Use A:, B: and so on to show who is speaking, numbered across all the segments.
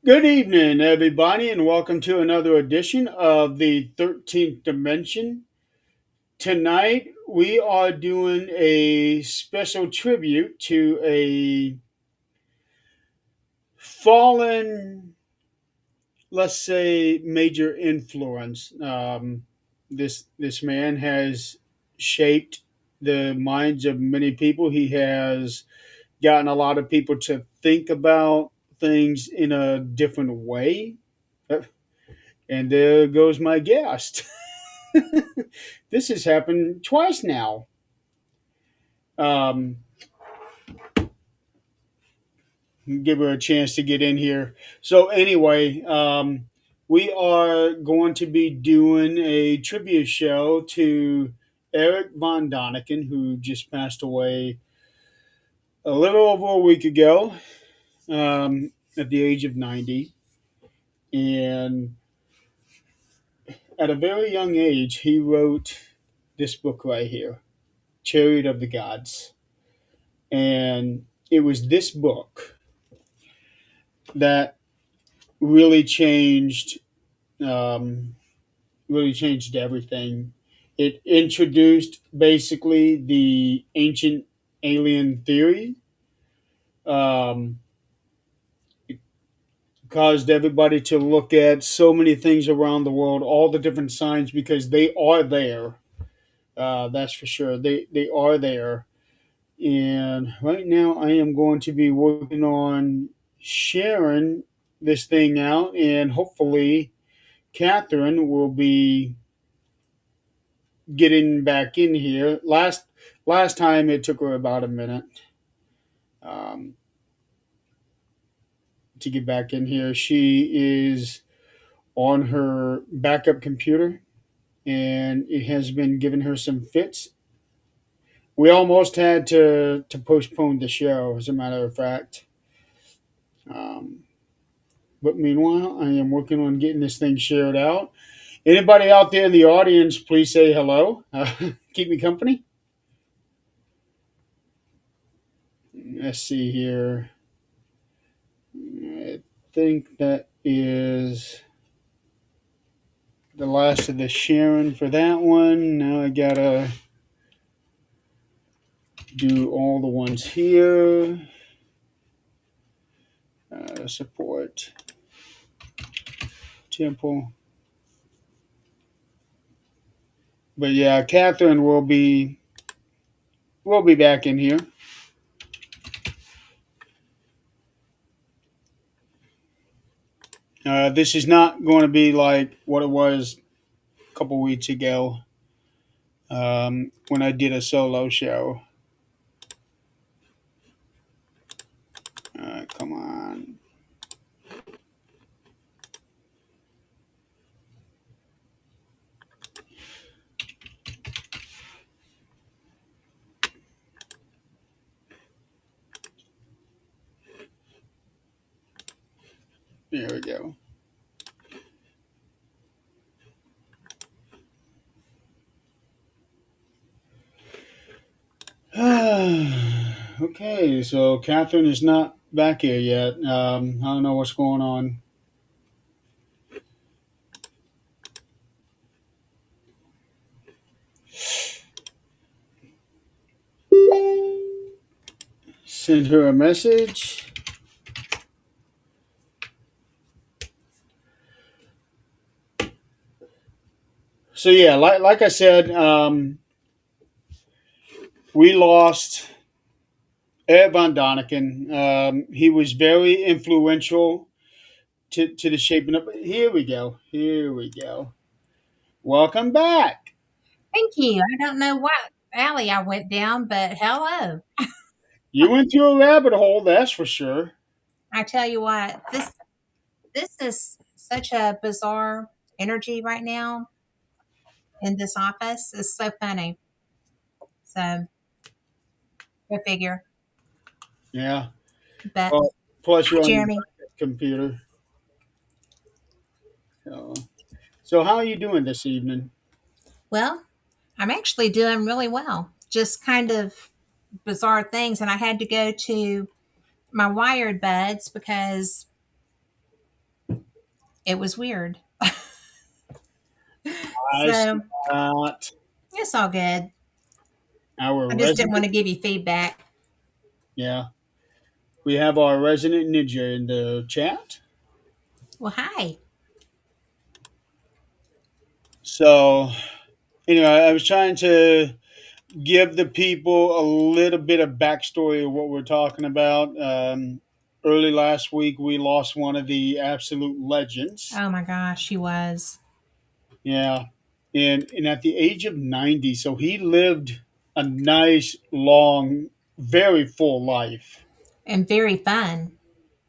A: Good evening, everybody, and welcome to another edition of the 13th Dimension. Tonight, we are doing a special tribute to a fallen, let's say, major influence. This man has shaped the minds of many people. He has gotten a lot of people to think about things in a different way. And there goes my guest. This has happened twice now. Um, Give her a chance to get in here. So, anyway, we are going to be doing a tribute show to Erich Von Daniken, who just passed away a little over a week ago at the age of 90. And at a very young age, he wrote this book right here, Chariot of the Gods. And it was this book that really changed um, really changed everything. It introduced basically the ancient alien theory. Um, it caused everybody to look at so many things around the world, all the different signs, because they are there. That's for sure. They are there. And right now, I am going to be working on sharing this thing out, and hopefully, Kathryn will be getting back in here. Last time it took her about a minute um, to get back in here. She is on her backup computer, and it has been giving her some fits. We almost had to postpone the show, as a matter of fact. Um, but meanwhile, I am working on getting this thing shared out. Anybody out there in the audience, please say hello. Keep me company. Let's see here. I think that is the last of the sharing for that one. Now I gotta do all the ones here. Support temple. But yeah, Kathryn will be back in here. This is not going to be like what it was a couple weeks ago when I did a solo show. Come on. There we go. Okay, so Kathryn is not back here yet. I don't know what's going on. Send her a message. So yeah, like I said, we lost Ed Von Daniken. He was very influential to the shaping up. Here we go. Here we go. Welcome back.
B: Thank you. I don't know what alley I went down, but hello.
A: You went through a rabbit hole, that's for sure.
B: I tell you what, this is such a bizarre energy right now in this office. It's so funny. So go figure.
A: Yeah.
B: But
A: Well, plus
B: hi
A: you're on your
B: Jeremy.
A: computer. So, so how are you doing this evening?
B: Well, I'm actually doing really well. Just kind of bizarre things and I had to go to my wired buds because It was weird.
A: I see
B: So
A: that.
B: it's all good.
A: Our
B: I just didn't want
A: resident,
B: to give you feedback.
A: yeah, we have our resident ninja in the chat.
B: Well, hi.
A: So, anyway, I was trying to give the people a little bit of backstory of what we're talking about. Early last week, we lost one of the absolute legends.
B: Oh my gosh, she was.
A: Yeah. And at the age of 90, so he lived a nice, long, very full life.
B: And very fun.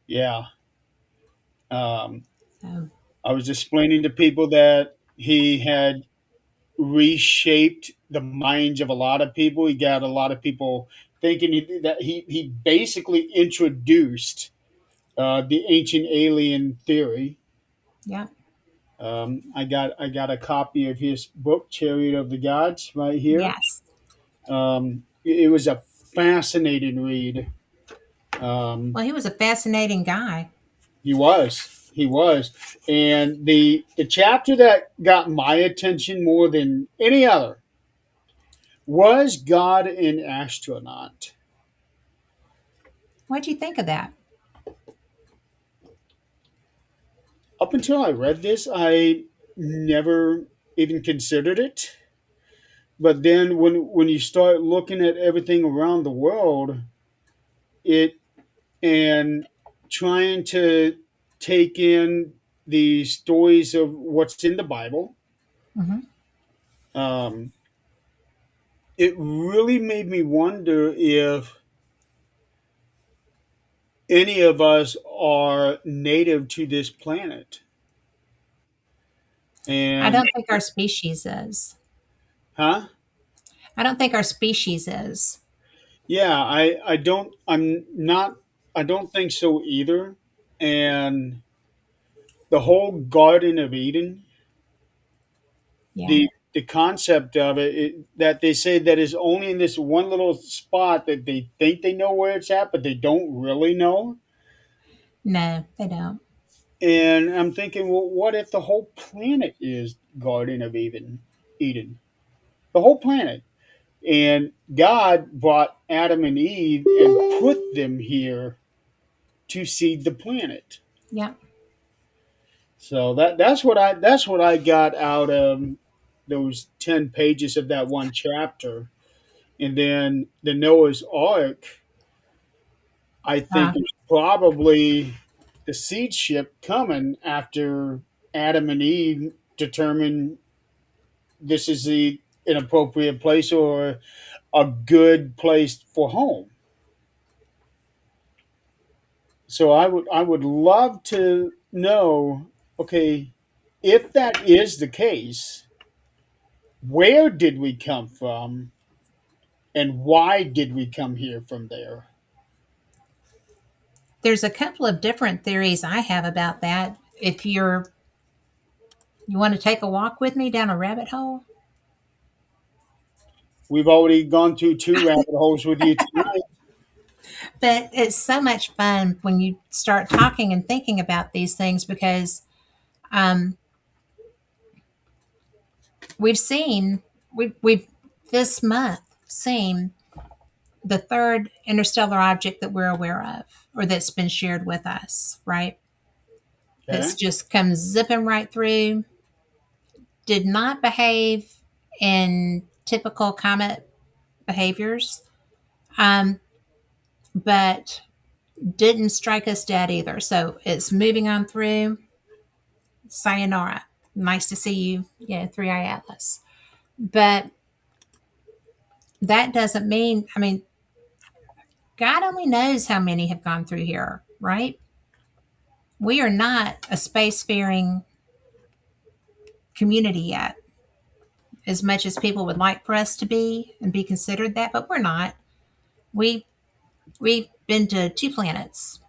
A: Yeah. Um,
B: So,
A: I was explaining to people that he had reshaped the minds of a lot of people. He got a lot of people thinking that he basically introduced the ancient alien theory.
B: yeah.
A: I got a copy of his book, Chariot of the Gods, right here.
B: Yes.
A: It was a fascinating read.
B: Well, he was a fascinating guy.
A: He was, and the chapter that got my attention more than any other was God an astronaut.
B: What'd you think of that?
A: Up until I read this, I never even considered it. But then when you start looking at everything around the world, it and trying to take in the stories of what's in the Bible,
B: Hmm.
A: um, it really made me wonder if any of us are native to this planet.
B: I
A: And
B: don't think our species is.
A: huh?
B: I don't think our species is.
A: Yeah, I'm not I don't think so either. And the whole Garden of Eden,
B: Yeah.
A: the concept of that they say that is only in this one little spot that they think they know where it's at, but they don't really know.
B: No, they don't.
A: And I'm thinking, well, what if the whole planet is Garden of Eden, the whole planet, and God brought Adam and Eve and put them here to seed the planet.
B: Yeah.
A: So that's what I got out of those 10 pages of that one chapter. And then the Noah's Ark, I think,
B: Uh,
A: is probably the seed ship coming after Adam and Eve determine this is the an appropriate place or a good place for home. So I would love to know, okay, if that is the case, where did we come from and why did we come here from there?
B: there's a couple of different theories I have about that. If you want to take a walk with me down a rabbit hole,
A: We've already gone through two rabbit holes with you tonight.
B: but it's so much fun when you start talking and thinking about these things because um, we've seen we've this month seen the third interstellar object that we're aware of or that's been shared with us, right?
A: Okay.
B: That's just come zipping right through, did not behave in typical comet behaviors, um, but didn't strike us dead either. So it's moving on through. Sayonara. Nice to see you, Three Eye Atlas. But that doesn't mean, I mean, God only knows how many have gone through here, right? We are not a spacefaring community yet, as much as people would like for us to be and be considered that, but we're not. We we've been to two planets,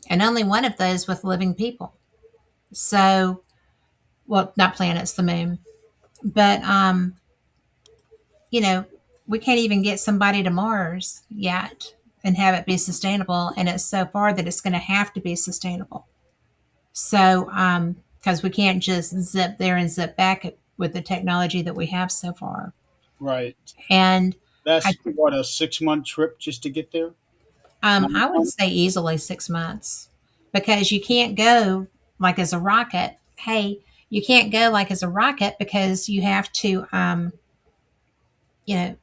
B: and only one of those with living people. So, well, not planets, the moon, but you know, we can't even get somebody to Mars yet and have it be sustainable. And it's so far that it's going to have to be sustainable. So, because we can't just zip there and zip back with the technology that we have so far.
A: Right.
B: And I,
A: That's what, a 6 month trip just to get there.
B: I would
A: 9 months.
B: say easily 6 months because you can't go like as a rocket. Hey, you can't go like as a rocket because you have to, you know,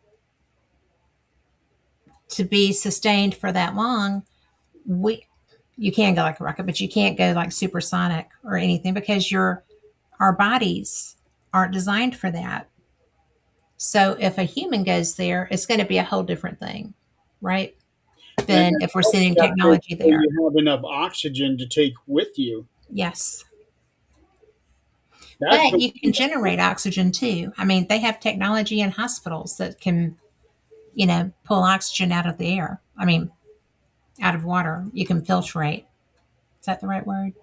B: to be sustained for that long. We You can go like a rocket, but you can't go like supersonic or anything because our bodies aren't designed for that. So if a human goes there, it's going to be a whole different thing, right?
A: And
B: Than
A: then
B: if we're
A: also
B: sending
A: you got to make
B: technology
A: sure
B: there.
A: you have enough oxygen to take with you.
B: Yes.
A: That's
B: But
A: going
B: you
A: to be
B: can generate oxygen too. I mean, they have technology in hospitals that can, pull oxygen out of the air. I mean, out of water. You can filtrate. Is that the right word?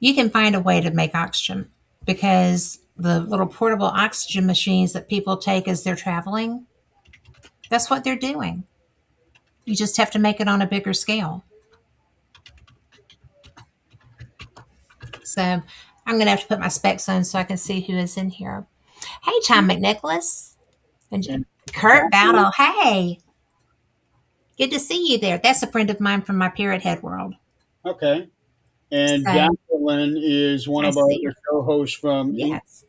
B: You can find a way to make oxygen because the little portable oxygen machines that people take as they're traveling, that's what they're doing. You just have to make it on a bigger scale. So I'm going to have to put my specs on so I can see who is in here. Hey, Tom McNicholas and
A: and
B: Kurt
A: Kathryn,
B: Battle. Hey, good to see you there. That's a friend of mine from my Parrot Head world.
A: okay. And
B: So
A: Jacqueline is one
B: I
A: of our
B: see
A: other
B: her.
A: show hosts from
B: Yes.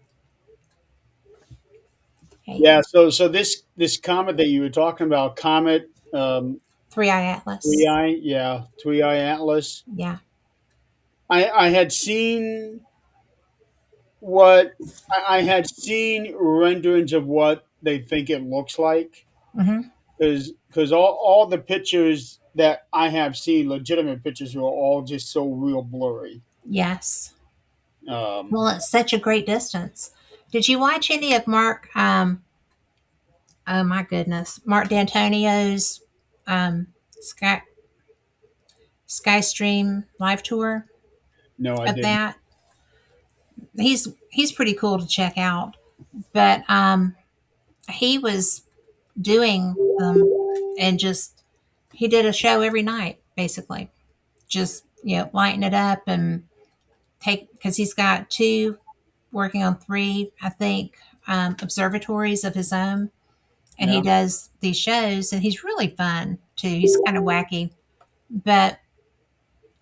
B: Hey,
A: Yeah, so this comet that you were talking about, Comet
B: Three Eye
A: Three
B: Atlas.
A: Eye, yeah, Three Eye Atlas.
B: Yeah.
A: I had seen what I had seen renderings of what they think it looks like,
B: Hmm.
A: because all the pictures that I have seen, legitimate pictures, are all just so real blurry.
B: Yes.
A: Um,
B: Well, it's such a great distance. Did you watch any of Mark? Oh my goodness, Mark D'Antonio's um, Sky Skystream live tour
A: no, I
B: of
A: didn't.
B: that? He's pretty cool to check out. But he was doing them and just he did a show every night basically, just lighting it up and take because he's got two working on three, I think, observatories of his own, and he
A: Yeah,
B: does these shows, and he's really fun too. He's kind of wacky, but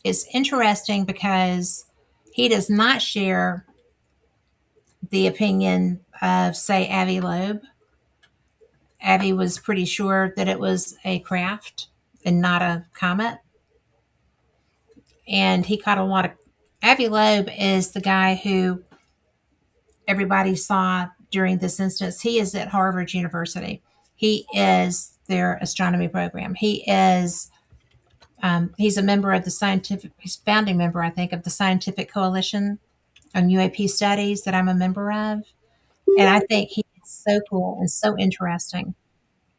B: it's interesting because he does not share the opinion of, say, Avi Loeb. Avi was pretty sure that it was a craft and not a comet, and he caught a lot of. Avi Loeb is the guy who everybody saw during this instance. He is at Harvard University. He is their astronomy program. He's a member of the scientific. He's founding member, I think, of the Scientific Coalition on UAP Studies that I'm a member of, and I think he is so cool and so interesting.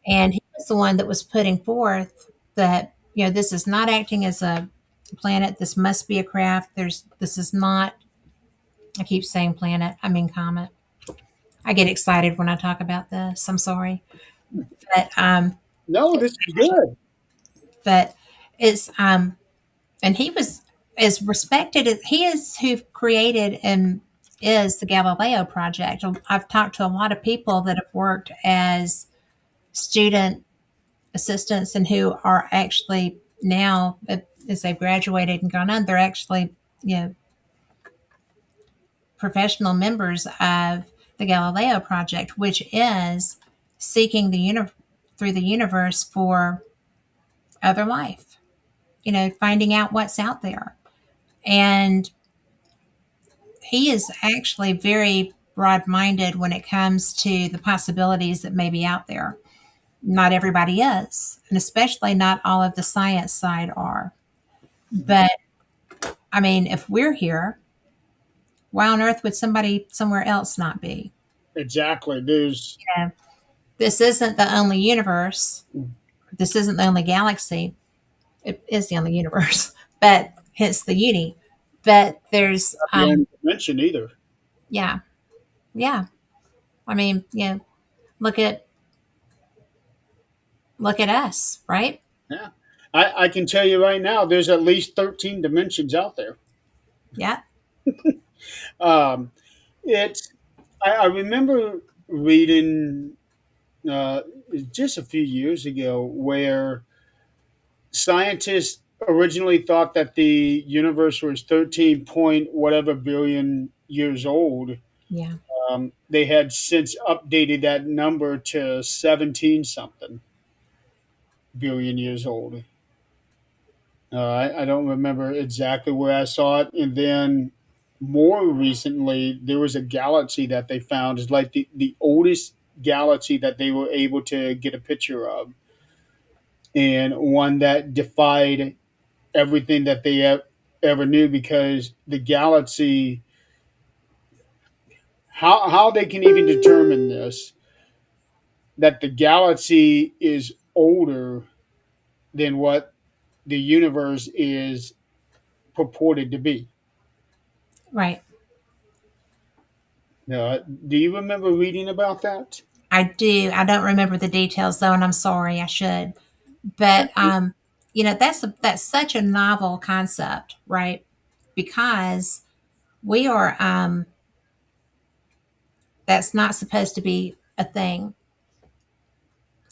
B: And he was the one that was putting forth that this is not acting as a planet. This must be a craft. This is not. I keep saying planet. I mean comet. I get excited when I talk about this. I'm sorry, but
A: no, this is good.
B: but it's and he was as respected as he is who created and is the Galileo project. I've talked to a lot of people that have worked as student assistants and who are actually now, as they've graduated and gone on, they're actually you know professional members of the Galileo project, which is seeking through the universe for other life. Finding out what's out there. And he is actually very broad minded when it comes to the possibilities that may be out there. Not everybody is, and especially not all of the science side are. But I mean, if we're here, why on earth would somebody somewhere else not be?
A: Exactly. There's
B: Yeah. This isn't the only universe. This isn't the only galaxy. It is the only universe, but hence the uni. But there's,
A: not the only dimension either.
B: yeah, yeah. I mean, look at look at us, right?
A: Yeah. I can tell you right now, there's at least 13 dimensions out there.
B: Yeah.
A: Um, it's I remember reading uh, just a few years ago where scientists originally thought that the universe was 13 point whatever billion years old.
B: Yeah.
A: They had since updated that number to 17 something billion years old. I don't remember exactly where I saw it. And then more recently, there was a galaxy that they found is like the oldest galaxy that they were able to get a picture of, and one that defied everything that they ever knew because the galaxy, how they can even determine this, that the galaxy is older than what the universe is purported to be.
B: Right.
A: Do you remember reading about that?
B: I do. I don't remember the details though, and I'm sorry. I should. But that's such a novel concept, right? Because we are that's not supposed to be a thing.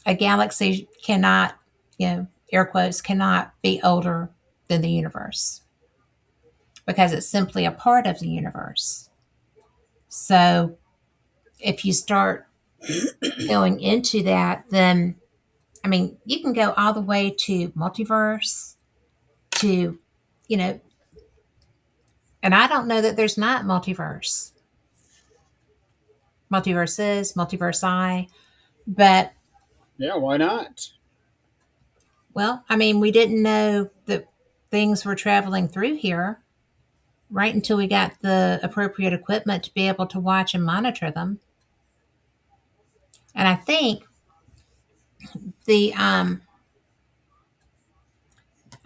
B: A galaxy cannot, air quotes, cannot be older than the universe because it's simply a part of the universe. So if you start going into that, then I mean, you can go all the way to multiverse to, you know, and I don't know that there's not multiverses, multiverse I, but
A: Yeah, why not?
B: well, I mean, we didn't know that things were traveling through here right until we got the appropriate equipment to be able to watch and monitor them. And I think the I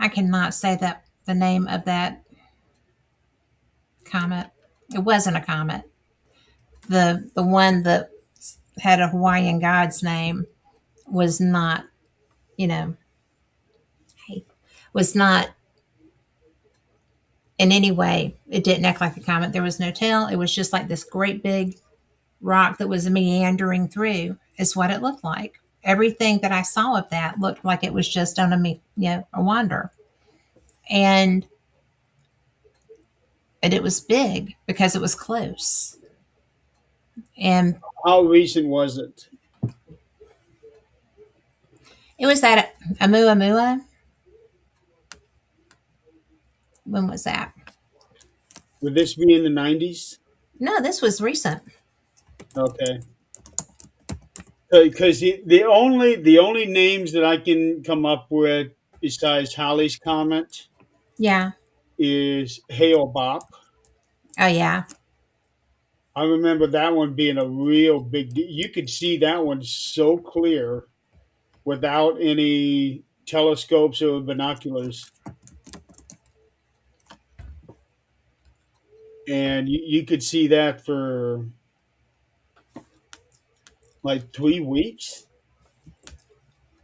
B: cannot say that the name of that comet. It wasn't a comet. The one that had a Hawaiian god's name was not, you know, was not in any way. It didn't act like a comet. There was no tail. It was just like this great big rock that was meandering through. Is what it looked like. Everything that I saw of that looked like it was just on a wander, and it was big because it was close. And
A: How recent was it?
B: it was at Amuamua. When was that?
A: Would this be in the 90s?
B: No, this was recent.
A: Okay. Because the only names that I can come up with besides Halley's Comet
B: Yeah.
A: is Hale Bopp.
B: Oh yeah.
A: I remember that one being a real you could see that one so clear without any telescopes or binoculars, and you could see that for like 3 weeks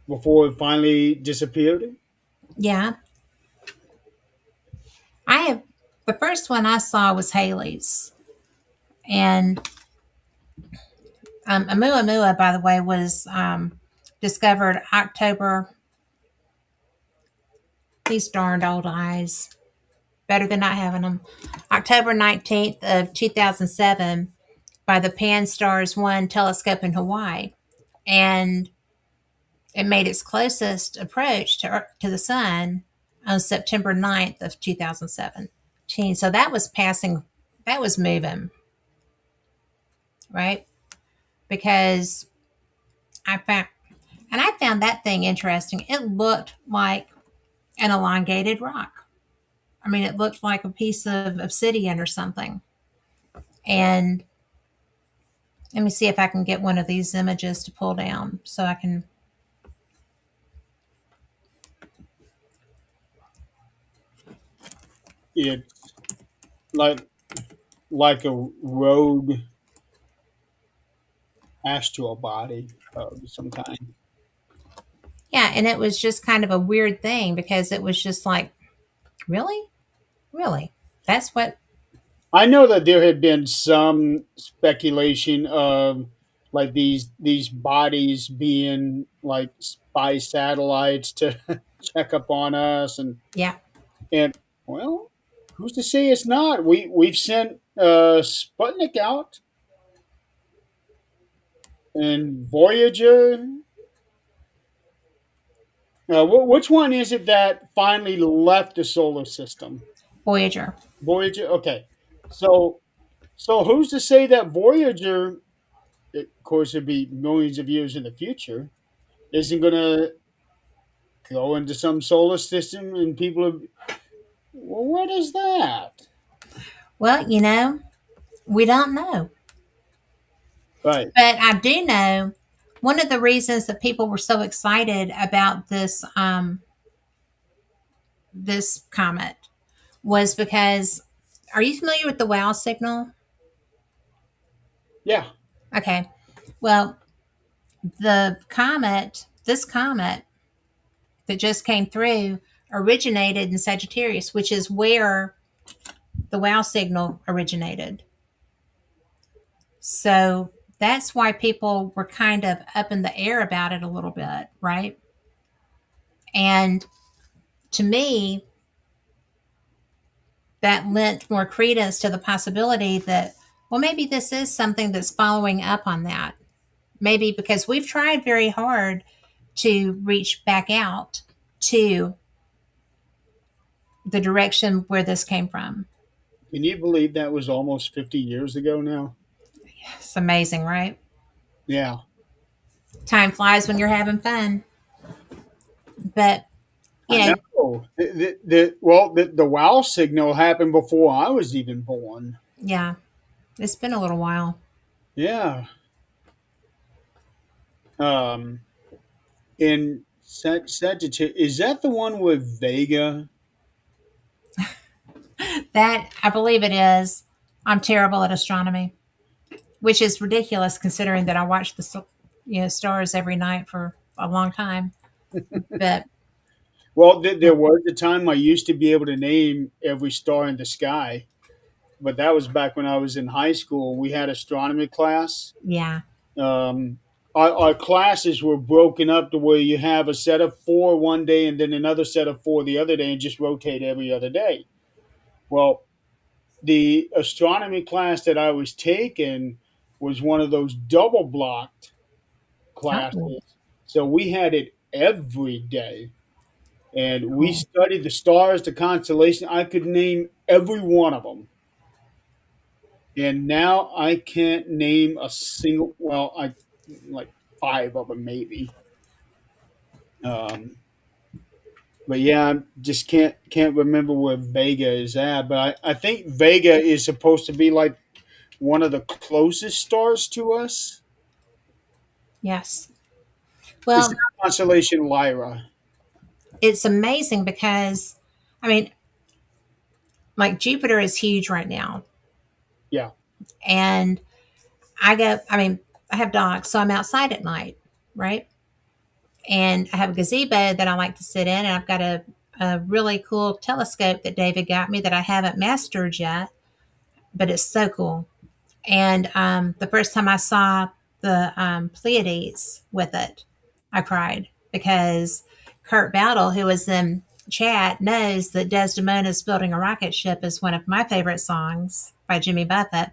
A: before it finally disappeared.
B: Yeah. I have the first one I saw was Haley's, and Amuamua, by the way, was discovered October. These darned old eyes, better than not having them. October 19th of 2007 by the Pan-STARRS 1 telescope in Hawaii, and it made its closest approach to the sun on September 9th of 2017. So that was passing, that was moving, right? Because I found, and I found that thing interesting. It looked like an elongated rock. I mean, it looked like a piece of obsidian or something. And let me see if I can get one of these images to pull down so I can.
A: It's like a rogue astral body of some kind.
B: Yeah, and it was just kind of a weird thing because it was just like, really? Really? That's what
A: I know that there had been some speculation of like these bodies being like spy satellites to check up on us,
B: Yeah,
A: and well, who's to say it's not? We've sent Sputnik out and Voyager. Which one is it that finally left the solar system?
B: Voyager.
A: Voyager. Okay, so who's to say that Voyager, of course, it'd be millions of years in the future, isn't going to go into some solar system and people are, well, what is that?
B: Well, we don't know.
A: Right.
B: But I do know one of the reasons that people were so excited about this comet was because, are you familiar with the wow signal?
A: Yeah.
B: Okay. Well, this comet that just came through originated in Sagittarius, which is where the wow signal originated. So that's why people were kind of up in the air about it a little bit, right? And to me, that lent more credence to the possibility that, well, maybe this is something that's following up on that. Maybe because we've tried very hard to reach back out to the direction where this came from.
A: Can you believe that was almost 50 years ago now?
B: It's amazing, right?
A: Yeah.
B: Time flies when you're having fun. But,
A: I
B: you know,
A: know. The wow signal happened before I was even born.
B: yeah, it's been a little while.
A: Yeah. Um, in Sagittarius, is that the one with Vega?
B: That, I believe it is. I'm terrible at astronomy, which is ridiculous considering that I watch the stars every night for a long time. But
A: Well, there was a time I used to be able to name every star in the sky, but that was back when I was in high school. We had astronomy class.
B: yeah,
A: Um, our classes were broken up to where you have a set of four one day and then another set of four the other day and just rotate every other day. Well, the astronomy class that I was taking was one of those double blocked
B: oh,
A: classes. So we had it every day. And we
B: cool.
A: studied the stars, the constellation. I could name every one of them. And now I can't name a single, well, I like five of them maybe. Um, but yeah, I just can't remember where Vega is at. But I think Vega is supposed to be like one of the closest stars to us.
B: Yes.
A: It's the
B: Well,
A: constellation Lyra.
B: it's amazing because, I mean, like Jupiter is huge right now.
A: Yeah.
B: And I have dogs, so I'm outside at night, right? And I have a gazebo that I like to sit in, and I've got a really cool telescope that David got me that I haven't mastered yet, but it's so cool. And the first time I saw the Pleiades with it, I cried because Kurt Battle, who was in chat, knows that Desdemona's Building a Rocket Ship is one of my favorite songs by Jimmy Buffett.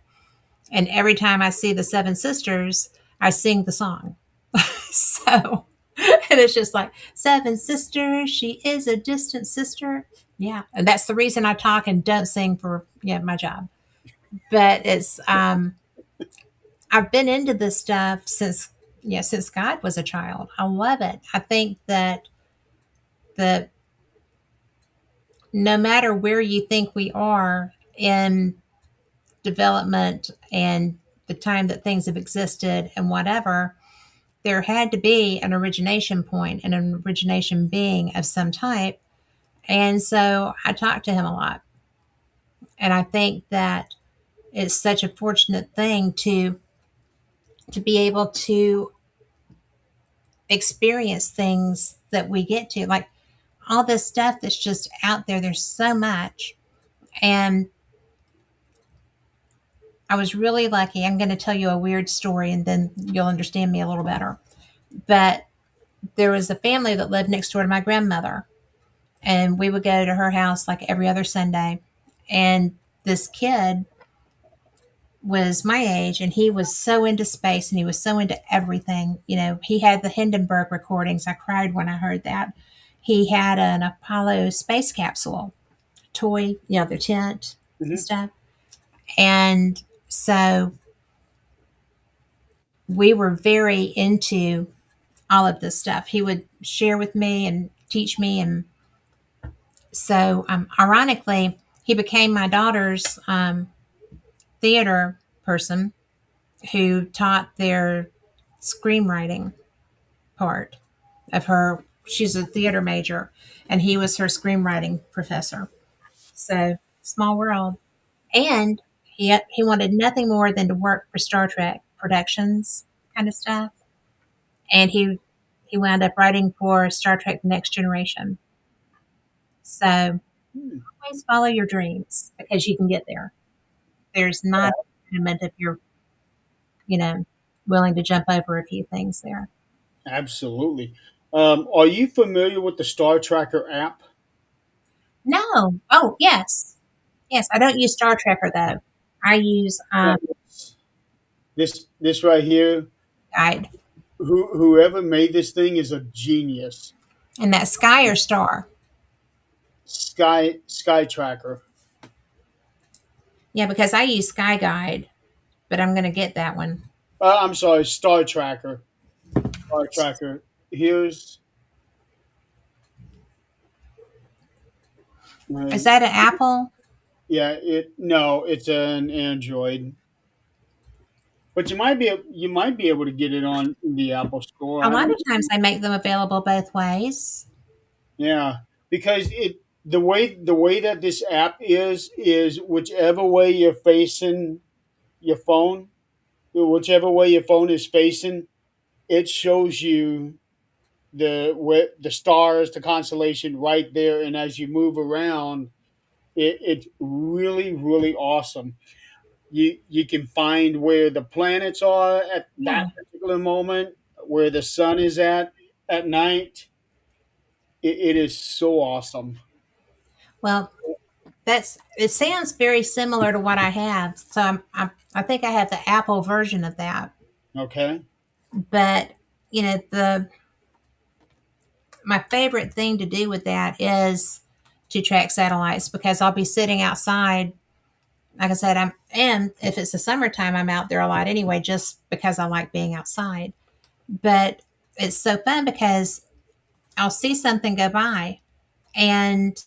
B: And every time I see the Seven Sisters, I sing the song. So, and it's just like, Seven Sisters, she is a distant sister. Yeah. And that's the reason I talk and don't sing for my job. But I've been into this stuff since God was a child. I love it. I think that the no matter where you think we are in development and the time that things have existed and whatever, there had to be an origination point and an origination being of some type. And so I talk to him a lot. And I think that it's such a fortunate thing to be able to experience things that we get to. Like all this stuff that's just out there, there's so much. And I was really lucky. I'm going to tell you a weird story and then you'll understand me a little better. But there was a family that lived next door to my grandmother, and we would go to her house like every other Sunday. And this kid was my age, and he was so into space and he was so into everything. You know, he had the Hindenburg recordings. I cried when I heard that. He had an Apollo space capsule toy, you know, their tent and
A: Hmm.
B: stuff. And so we were very into all of this stuff. He would share with me and teach me. And so, ironically, he became my daughter's theater person who taught their screenwriting part of her. She's a theater major, and he was her screenwriting professor. So, small world. And he wanted nothing more than to work for Star Trek productions kind of stuff. And he wound up writing for Star Trek: The Next Generation. So always follow your dreams because you can get there. There's not an impediment if you're, you know, willing to jump over a few things there.
A: Absolutely. Are you familiar with the Star Tracker app?
B: No. Oh, yes. Yes. I don't use Star Trekker though. I use
A: Yeah. This right here,
B: Guide.
A: whoever made this thing is a genius.
B: And that Sky or Star.
A: Sky Tracker.
B: Yeah, because I use Sky Guide, but I'm going to get that one.
A: I'm sorry, Star Tracker. Star Tracker. Here's
B: Is
A: my,
B: that an Apple?
A: yeah. It no, it's an Android, but you might be able to get it on the Apple Store.
B: A
A: I
B: lot
A: don't.
B: of times I make them available both ways.
A: Yeah, because the way that this app is whichever way you're facing your phone, whichever way your phone is facing, it shows you the stars, the constellation right there, and as you move around, it's really awesome. You can find where the planets are at that
B: Yeah.
A: particular moment, where the sun is at night. It is so awesome.
B: Well, it sounds very similar to what I have. So I think I have the Apple version of that.
A: Okay.
B: But you know, the my favorite thing to do with that is to track satellites because I'll be sitting outside. Like I said, and if it's the summertime, I'm out there a lot anyway, just because I like being outside. But it's so fun because I'll see something go by, and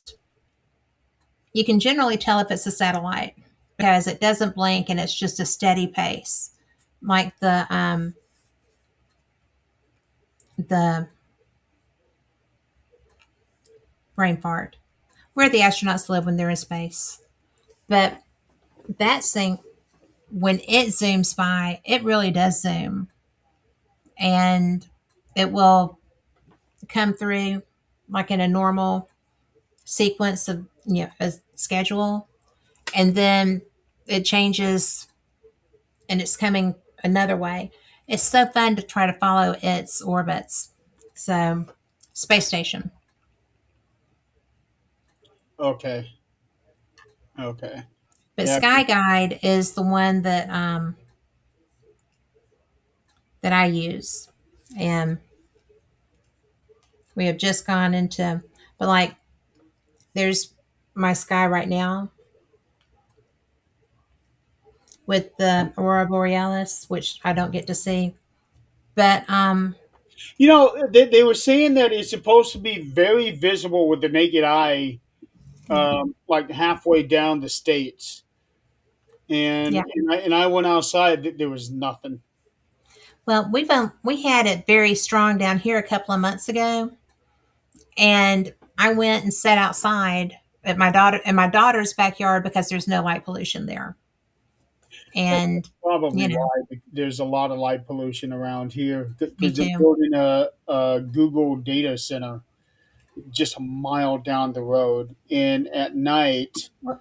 B: you can generally tell if it's a satellite because it doesn't blink and it's just a steady pace, like the brain fart, where the astronauts live when they're in space. But that thing, when it zooms by, it really does zoom, and it will come through like in a normal sequence of a schedule, and then it changes and it's coming another way. It's so fun to try to follow its orbits. So, space station.
A: Okay. Okay.
B: But
A: Yeah.
B: Sky Guide is the one that I use, and we have just gone into. But like, there's my sky right now with the aurora borealis, which I don't get to see. But
A: They were saying that it's supposed to be very visible with the naked eye,
B: yeah,
A: like halfway down the states.
B: yeah.
A: And I went outside. There was nothing.
B: Well, we had it very strong down here a couple of months ago, and I went and sat outside at my daughter's backyard because there's no light pollution there.
A: That's
B: And
A: probably
B: you know,
A: why there's a lot of light pollution around here
B: me
A: because they're
B: too.
A: building a Google data center just a mile down the road. And at night,
B: Well,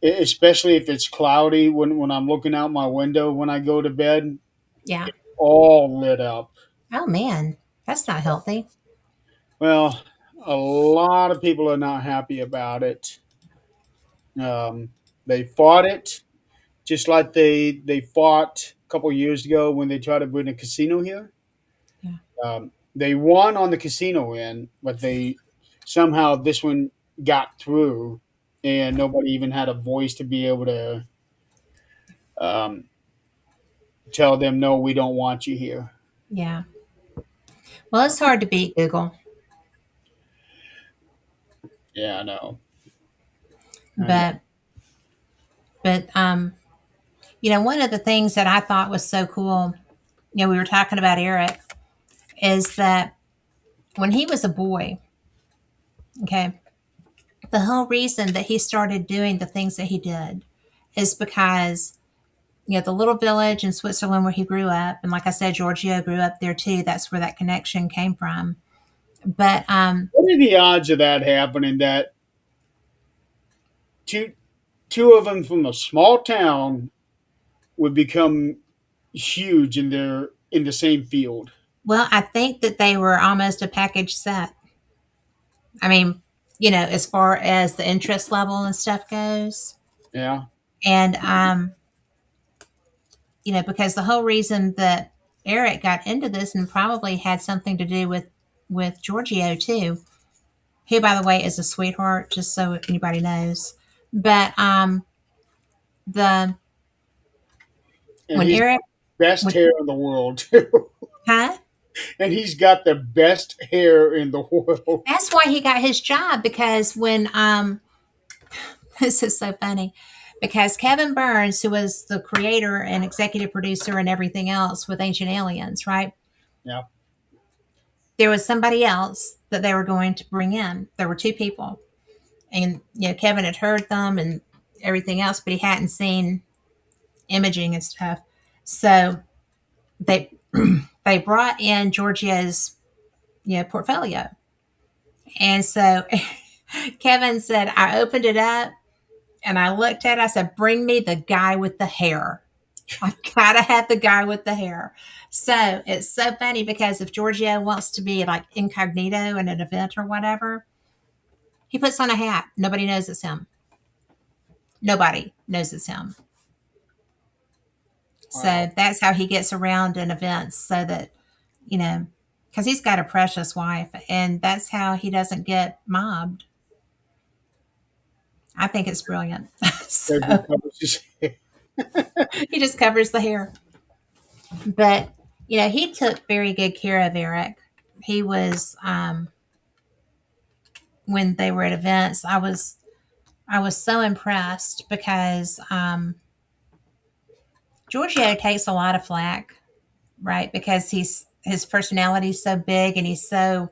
A: especially if it's cloudy when I'm looking out my window when I go to bed,
B: Yeah.
A: all lit up.
B: Oh man, that's not healthy.
A: Well, a lot of people are not happy about it. Um, they fought it just like they fought a couple years ago when they tried to bring a casino here.
B: Yeah.
A: They won on the casino end, but they somehow this one got through, and nobody even had a voice to be able to um, tell them, no, we don't want you here.
B: Yeah. Well, it's hard to beat Google,
A: Yeah, I know. I know.
B: but one of the things that I thought was so cool, we were talking about Eric, is that when he was a boy, okay, the whole reason that he started doing the things that he did is because the little village in Switzerland where he grew up, and like I said, Giorgio grew up there too. That's where that connection came from. But
A: What are the odds of that happening? That two two of them from a small town would become huge in the same field.
B: well, I think that they were almost a package set. I mean, as far as the interest level and stuff goes,
A: Yeah,
B: and because the whole reason that Eric got into this and probably had something to do with Giorgio too, who by the way is a sweetheart, just so anybody knows. But the
A: and
B: when
A: he's
B: Eric
A: best
B: when
A: hair in the world too.
B: huh?
A: And he's got the best hair in the world.
B: That's why he got his job because when this is so funny because Kevin Burns, who was the creator and executive producer and everything else with Ancient Aliens, right?
A: Yeah,
B: There was somebody else that they were going to bring in. There were two people, and Kevin had heard them and everything else, but he hadn't seen imaging and stuff. So they they brought in Giorgio's portfolio, and so Kevin said, I opened it up and I looked at it. I said, bring me the guy with the hair. I've got to have the guy with the hair. So it's so funny because if Giorgio wants to be like incognito in an event or whatever, he puts on a hat. Nobody knows it's him. Nobody knows it's him.
A: wow.
B: So that's how he gets around in events so that, you know, because he's got a precious wife and that's how he doesn't get mobbed. I think it's brilliant.
A: There he
B: So
A: comes.
B: he just covers the hair. But, he took very good care of Eric. He was, when they were at events, I was so impressed because Giorgio takes a lot of flack, right? Because his personality is so big and he's so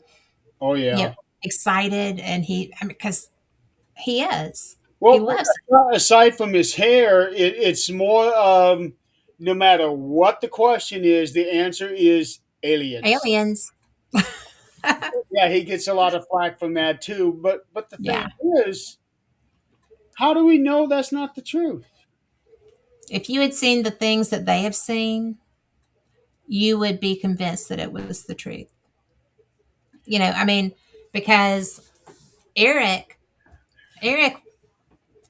A: Oh
B: you know
A: yeah.
B: excited and because he is he
A: Well,
B: loves
A: aside from his hair, it's more no matter what the question is, the answer is aliens.
B: aliens.
A: Yeah, he gets a lot of flack from that too. But the thing
B: Yeah,
A: is, how do we know that's not the truth?
B: if you had seen the things that they have seen, you would be convinced that it was the truth. I mean, because Eric, Eric,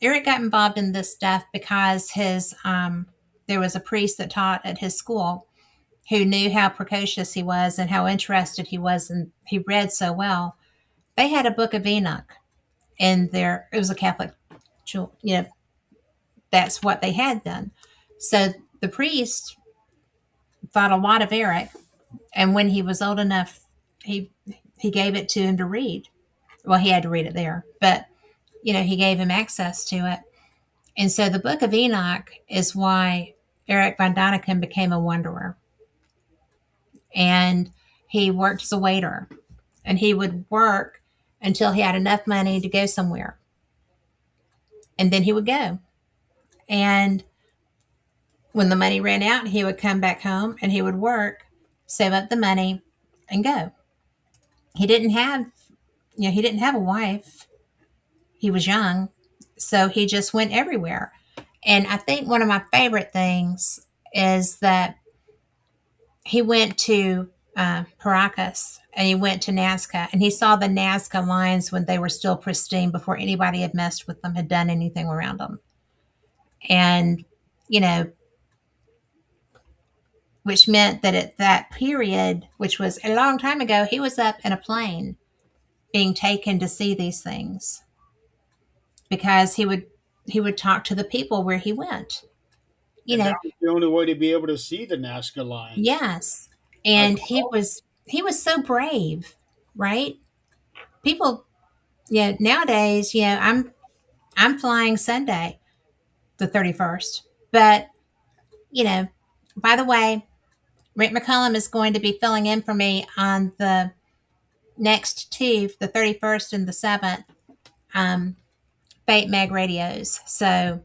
B: Eric got involved in this stuff because his there was a priest that taught at his school who knew how precocious he was and how interested he was, and he read so well. They had a book of Enoch in there. It was a Catholic, that's what they had then. So the priest thought a lot of Eric, and when he was old enough, he he gave it to him to read. Well, he had to read it there, but he gave him access to it. And so the Book of Enoch is why Erich Von Daniken became a wanderer. And he worked as a waiter. And he would work until he had enough money to go somewhere. And then he would go. And when the money ran out, he would come back home and he would work, save up the money, and go. He didn't have, he didn't have a wife. He was young. So he just went everywhere. And I think one of my favorite things is that he went to Paracas and he went to Nazca and he saw the Nazca lines when they were still pristine before anybody had messed with them, had done anything around them. And, you know, which meant that at that period, which was a long time ago, he was up in a plane being taken to see these things because he would talk to the people where he went. You
A: And that
B: know,
A: was the only way to be able to see the Nazca lines.
B: yes.
A: I
B: And he was so brave, right? People, yeah, nowadays, I'm flying Sunday, the 31st. But, you know, by the way, Rick McCullum is going to be filling in for me on the next two, the 31st and the 7th, um, Fate Mag radios. So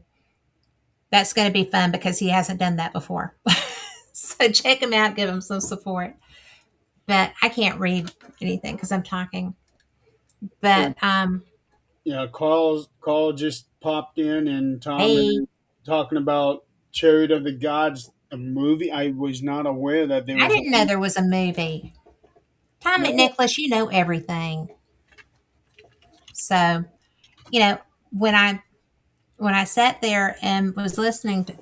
B: that's going to be fun because he hasn't done that before. So check him out, give him some support. But I can't read anything because I'm talking.
A: and
B: But
A: yeah, Carl just popped in, and Tom
B: hey,
A: and talking about Chariot of the Gods, a movie. I was not aware that there
B: I
A: was a
B: didn't know there was a movie. Tom
A: no.
B: McNicholas, you know everything. So, you know, when I when I sat there and was listening to,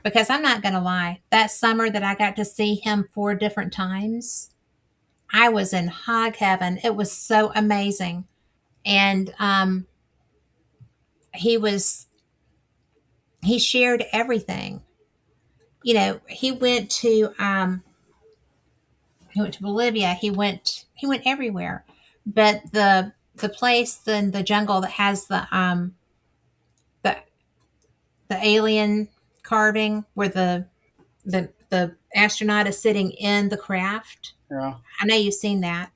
B: because I'm not going to lie, that summer that I got to see him 4 different times, I was in hog heaven. It was so amazing. And he was, he shared everything. You know, he went to Bolivia. He went everywhere. But the place in the jungle that has the the alien carving where the astronaut is sitting in the craft.
A: Yeah,
B: I know you've seen that,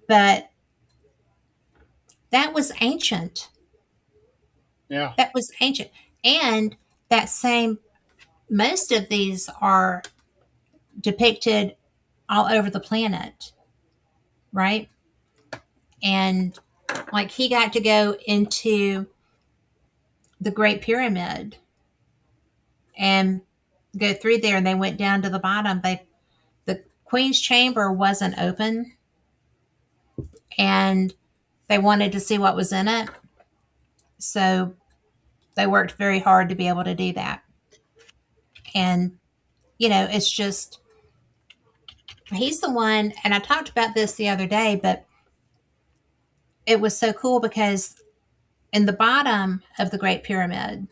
B: but that was ancient.
A: yeah,
B: That was ancient. And that same, most of these are depicted all over the planet, right? And like he got to go into the Great Pyramid and go through there, and they went down to the bottom. The Queen's chamber wasn't open, and they wanted to see what was in it. So they worked very hard to be able to do that. And, it's just, he's the one, and I talked about this the other day, but it was so cool because in the bottom of the Great Pyramid,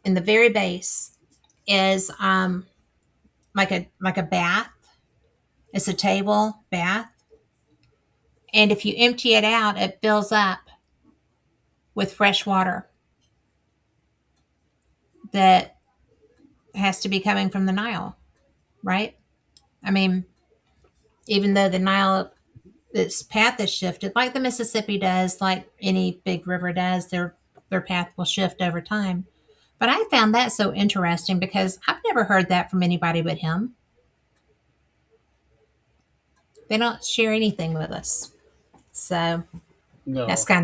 B: in the very base, is like a bath. It's a table bath. And if you empty it out, it fills up with fresh water that has to be coming from the Nile, right? I mean, even though the Nile, its path is shifted, like the Mississippi does, like any big river does, their path will shift over time. But I found that so interesting because I've never heard that from anybody but him. They don't share anything with us. So that's
A: no.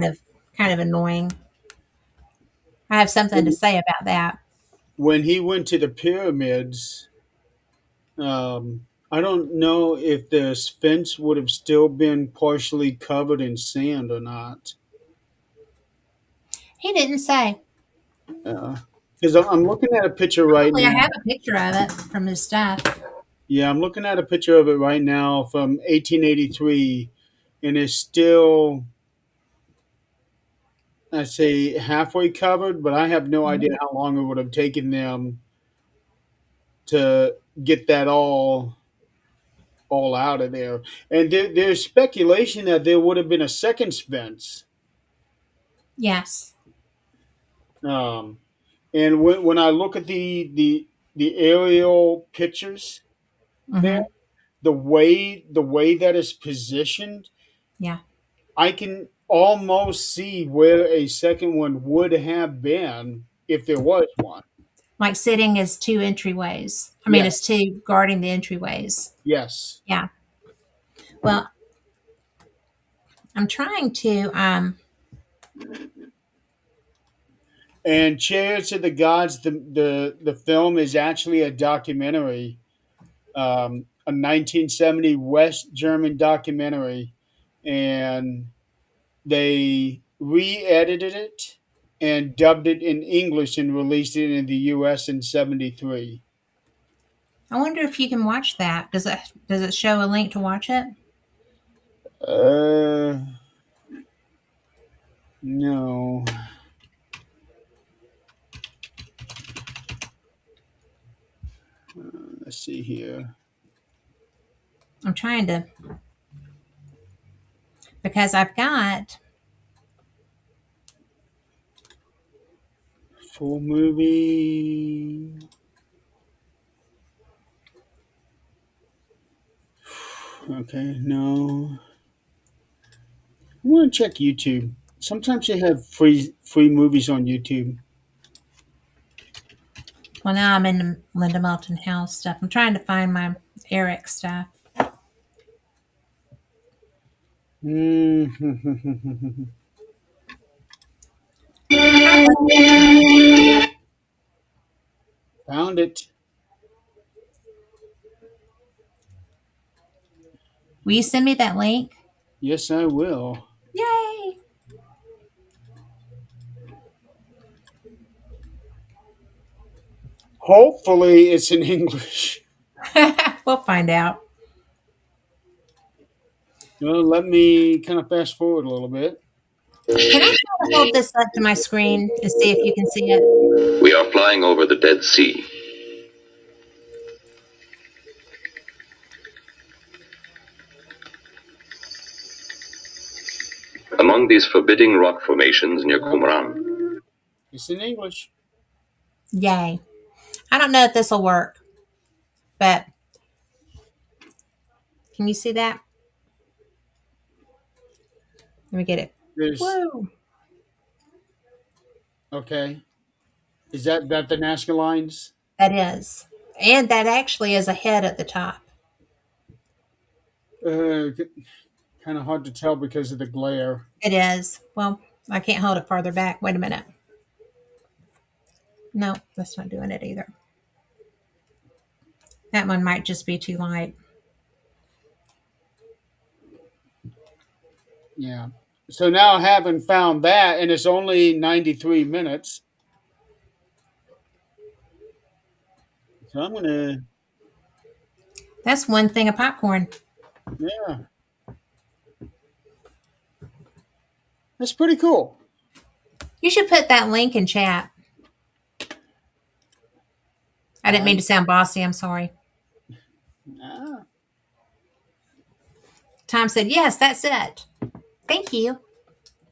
B: kind of annoying. I have something to say about that.
A: When he went to the pyramids, I don't know if the fence would have still been partially covered in sand or not.
B: He didn't say.
A: Because I'm looking at a picture right
B: Probably I
A: now.
B: have a picture of it from his stuff.
A: Yeah, I'm looking at a picture of it right now from 1883, and it's still, I say, halfway covered, but I have no idea
B: Mhm.
A: how long it would have taken them to get that all out of there. And there's speculation that there would have been a second fence.
B: Yes.
A: Um, and when I look at the aerial pictures there,
B: Hmm.
A: the way that it's positioned,
B: Yeah.
A: I can almost see where a second one would have been if there was one.
B: Like sitting as two entryways. I mean,
A: Yes,
B: as two guarding the entryways.
A: yes.
B: Yeah. Well, I'm trying to
A: And Chariots of the Gods, the film is actually a documentary, a 1970 West German documentary, and they re-edited it and dubbed it in English and released it in the U.S. in '73.
B: I wonder if you can watch that. Does it show a link to watch it?
A: Uh, no. Let's see here.
B: I'm trying to because I've got
A: Full movie. Okay, no. I want to check YouTube. Sometimes they have free movies on YouTube.
B: well now I'm in the Linda Moulton House stuff. I'm trying to find my Eric stuff.
A: Mm.
B: Hi, Linda.
A: Found it.
B: Will you send me that link?
A: Yes, I will.
B: Yay!
A: Hopefully, it's in English.
B: We'll find out.
A: Well, let me kind of fast forward a little bit.
B: Can I try to hold this up to my screen and see if you can see it?
C: We are flying over the Dead Sea. Among these forbidding rock formations near Qumran,
A: It's in English.
B: Yay. I don't know if this will work, but can you see that? Let me get it.
A: There's
B: Whoa.
A: okay. Is that the Nazca lines?
B: That is. And that actually is a head at the top.
A: Uh, Kind of hard to tell because of the glare.
B: It is. Well, I can't hold it farther back. Wait a minute. No, that's not doing it either. That one might just be too light.
A: Yeah. So now, having found that, and it's only 93 minutes, so I'm gonna,
B: That's one thing of popcorn.
A: yeah, that's pretty cool.
B: You should put that link in chat. I didn't mean
A: I,
B: to sound bossy. I'm sorry.
A: ah,
B: Tom said, yes, that's it. Thank you.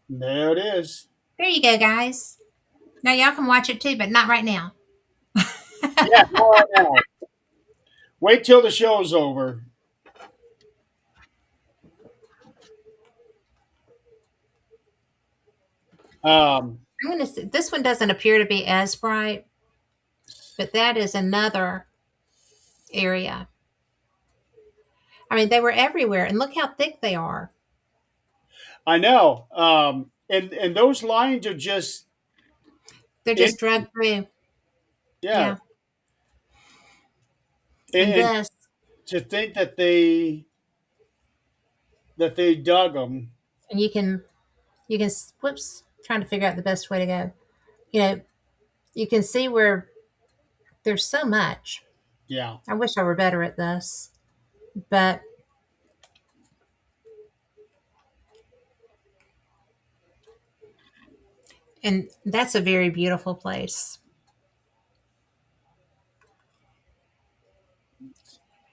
A: there it is.
B: There you go, guys. Now y'all can watch it too, but not right now.
A: Yeah, all right now. Wait till the show's over. Um,
B: I'm going to say this one doesn't appear to be as bright, but that is another area. I mean, they were everywhere, and look how thick they are.
A: I know. And those lines are just,
B: They're
A: in,
B: just drug through.
A: yeah.
B: Yeah. And
A: And
B: this,
A: to think that they dug them.
B: and you can whoops, trying to figure out the best way to go. You know, you can see where there's so much.
A: Yeah.
B: I wish I were better at this, but and that's a very beautiful place.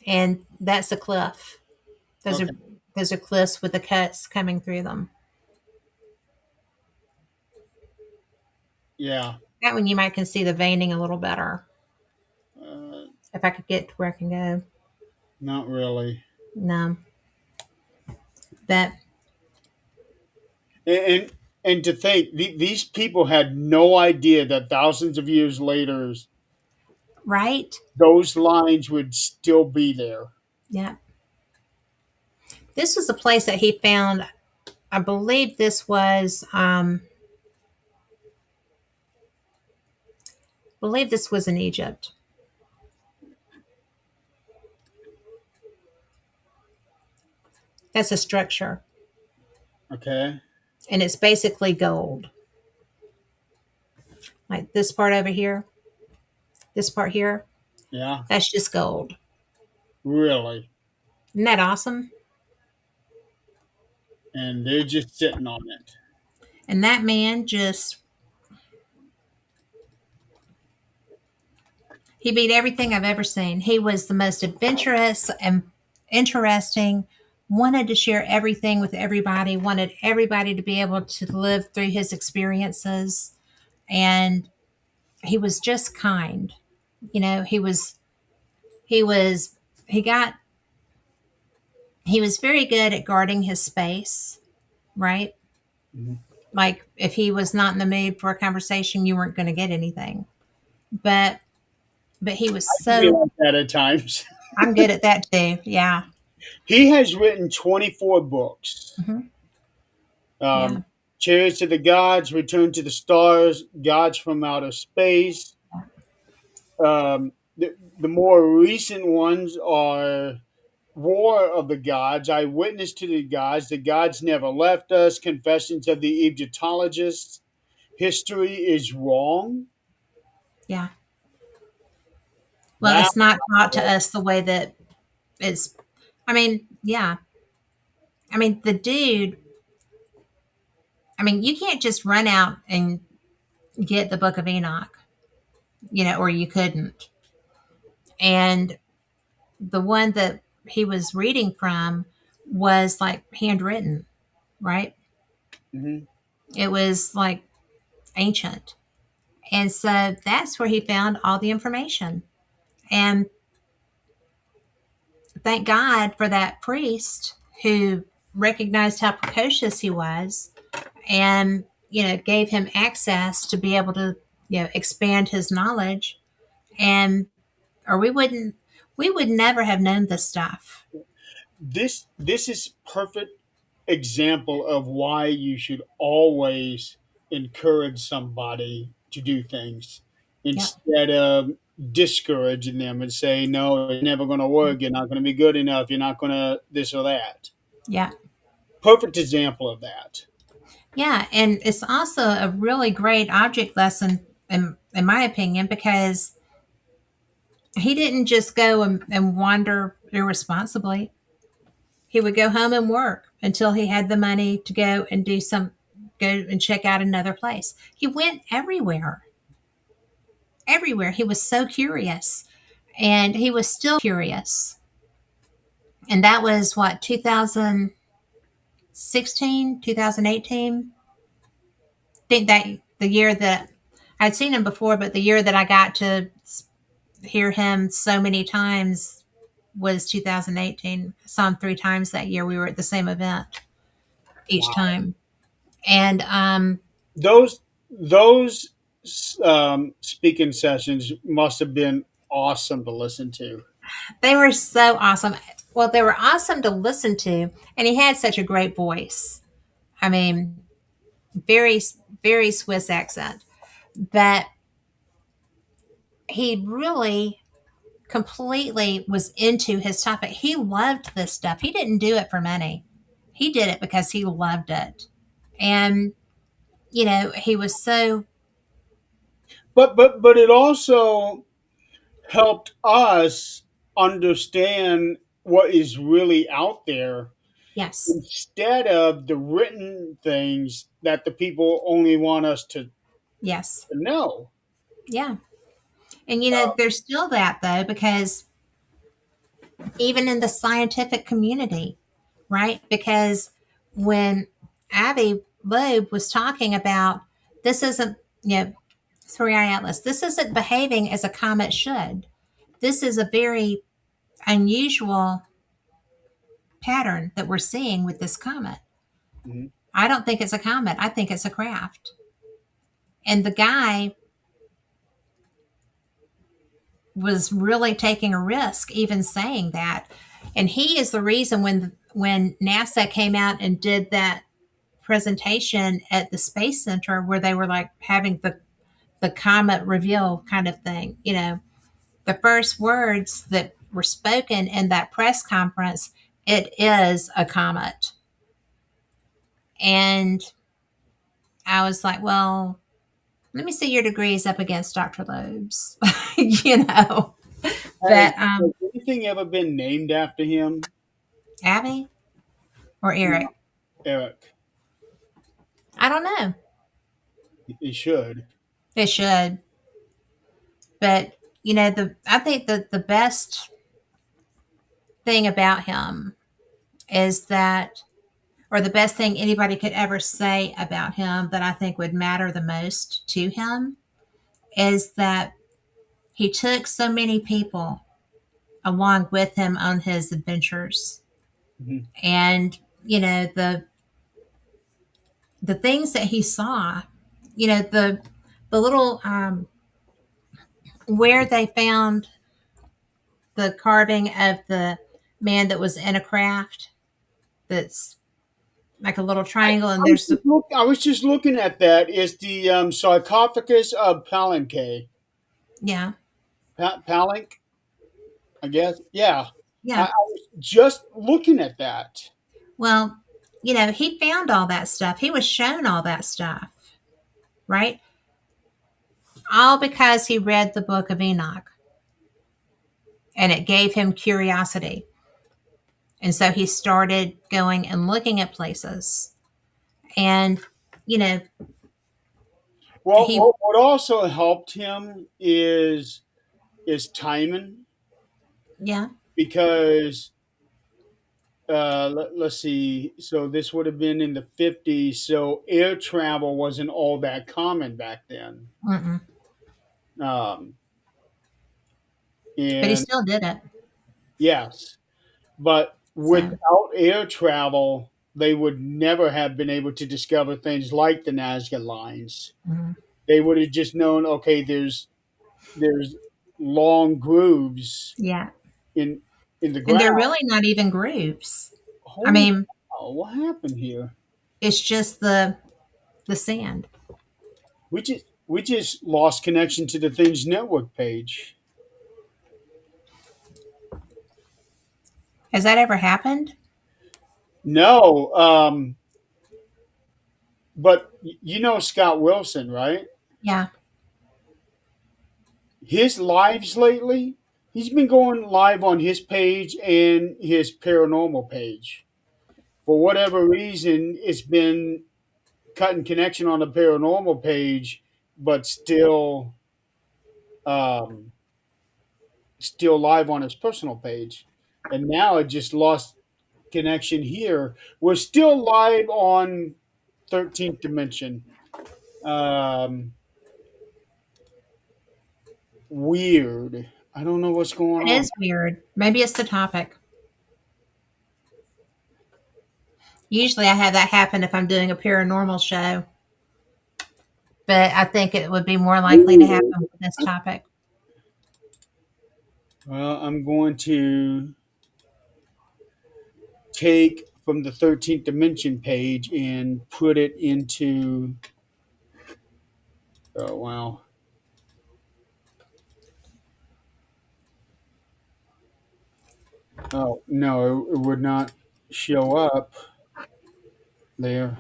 B: And that's a cliff. Those are
A: Okay.
B: those are cliffs with the cuts coming through them.
A: Yeah.
B: That one you might can see the veining a little better.
A: Uh,
B: If I could get to where I can go.
A: Not really.
B: No. But
A: And and to think these people had no idea that thousands of years later
B: right?
A: those lines would still be there.
B: Yeah. This was a place that he found. I believe this was believe this was in Egypt. That's a structure,
A: Okay.
B: and it's basically gold. Like this part over here, this part here,
A: Yeah.
B: that's just gold.
A: Really.
B: Isn't that awesome?
A: And they're just sitting on it.
B: And that man just, he beat everything I've ever seen. He was the most adventurous and interesting, wanted to share everything with everybody, wanted everybody to be able to live through his experiences. And he was just kind. You know, he was, he got, he was very good at guarding his space, right?
A: Mhm.
B: Like if he was not in the mood for a conversation, you weren't going to get anything. But he was
A: I can be
B: so,
A: like that at times.
B: I'm good at that too. Yeah.
A: He has written 24 books.
B: Hmm. Yeah.
A: Um, Chariots of the Gods, Return to the Stars, Gods from Outer Space. The more recent ones are War of the Gods, I Witness to the Gods Never Left Us, Confessions of the Egyptologists, History is Wrong.
B: Yeah. Well,
A: That
B: it's not taught to us the way that it's, I mean, yeah. I mean, the dude, I mean, you can't just run out and get the Book of Enoch, you know, or you couldn't. And the one that he was reading from was like handwritten, right?
A: mhm,
B: It was like ancient. And so that's where he found all the information. And thank God for that priest who recognized how precocious he was and, you know, gave him access to be able to, you know, expand his knowledge. And, or we would never have known this stuff.
A: this is perfect example of why you should always encourage somebody to do things
B: Yep.
A: instead of discouraging them and say no, it's never going to work, you're not going to be good enough, you're not going to this or that.
B: Yeah.
A: Perfect example of that.
B: Yeah. And it's also a really great object lesson, in my opinion, because he didn't just go and wander irresponsibly. He would go home and work until he had the money to go and go and check out another place. He went everywhere. Everywhere. He was so curious, and he was still curious. And that was what, 2016, 2018. I think that the year that I'd seen him before, but the year that I got to hear him so many times was 2018. I saw him 3 times that year. We were at the same event each
A: Wow.
B: time. And
A: Those speaking sessions must have been awesome to listen to.
B: they were so awesome. Well, they were awesome to listen to, and he had such a great voice. I mean, very, very Swiss accent, but he really completely was into his topic. He loved this stuff. He didn't do it for money. He did it because he loved it. And, you know, he was so,
A: But it also helped us understand what is really out there
B: yes,
A: instead of the written things that the people only want us
B: yes,
A: to know.
B: yeah. And, you know, there's still that though, because even in the scientific community, right? Because when Avi Loeb was talking about this isn't, you know, Three Eye Atlas, this isn't behaving as a comet should. This is a very unusual pattern that we're seeing with this comet.
A: Mhm.
B: I don't think it's a comet. I think it's a craft. And the guy was really taking a risk even saying that. And he is the reason when NASA came out and did that presentation at the Space Center where they were like having the comet reveal kind of thing. The first words that were spoken in that press conference, it is a comet. And I was like, well, let me see your degrees up against Dr. Loeb's, you know.
A: Has,
B: But
A: has anything ever been named after him?
B: Abby or
A: No,
B: Eric,
A: Eric.
B: I don't know.
A: It should.
B: It should. But the I think that the best thing about him is that, or the best thing anybody could ever say about him that I think would matter the most to him, is that he took so many people along with him on his adventures.
A: Mhm.
B: And the things that he saw, the little where they found the carving of the man that was in a craft that's like a little triangle, and there's the
A: I was just looking at that. Is the sarcophagus of Palenque.
B: yeah,
A: Palenque, I guess. Yeah. I
B: yeah.
A: was just looking at that.
B: Well, he found all that stuff. He was shown all that stuff, right? All because he read the book of Enoch, and it gave him curiosity. And so he started going and looking at places. And, you know,
A: Well,
B: he,
A: what also helped him is timing
B: yeah,
A: because let's see. So this would have been in the 50s. So air travel wasn't all that common back then.
B: mm-mm.
A: Um,
B: But he
A: and
B: still did it.
A: yes, but
B: So,
A: without air travel, they would never have been able to discover things like the Nazca lines.
B: mhm.
A: They would have just known, okay, there's long grooves
B: Yeah.
A: in in the
B: And
A: ground.
B: they're really not even grooves. I
A: Holy
B: mean,
A: cow, what happened here?
B: it's just the sand.
A: We just lost connection to the Things Network page.
B: Has that ever happened?
A: No, but you know Scott Wilson, right?
B: Yeah.
A: His lives lately, he's been going live on his page and his paranormal page. For whatever reason, it's been cutting connection on the paranormal page, but um, still live on his personal page. And now it just lost connection here. We're still live on 13th Dimension. Um, Weird. I don't know what's going
B: It
A: on.
B: is weird. Maybe it's the topic. Usually I have that happen if I'm doing a paranormal show, but I think it would be more likely to happen with this topic.
A: Well, I'm going to take from the 13th Dimension page and put it into. Oh, wow. Oh, no, it would not show up there.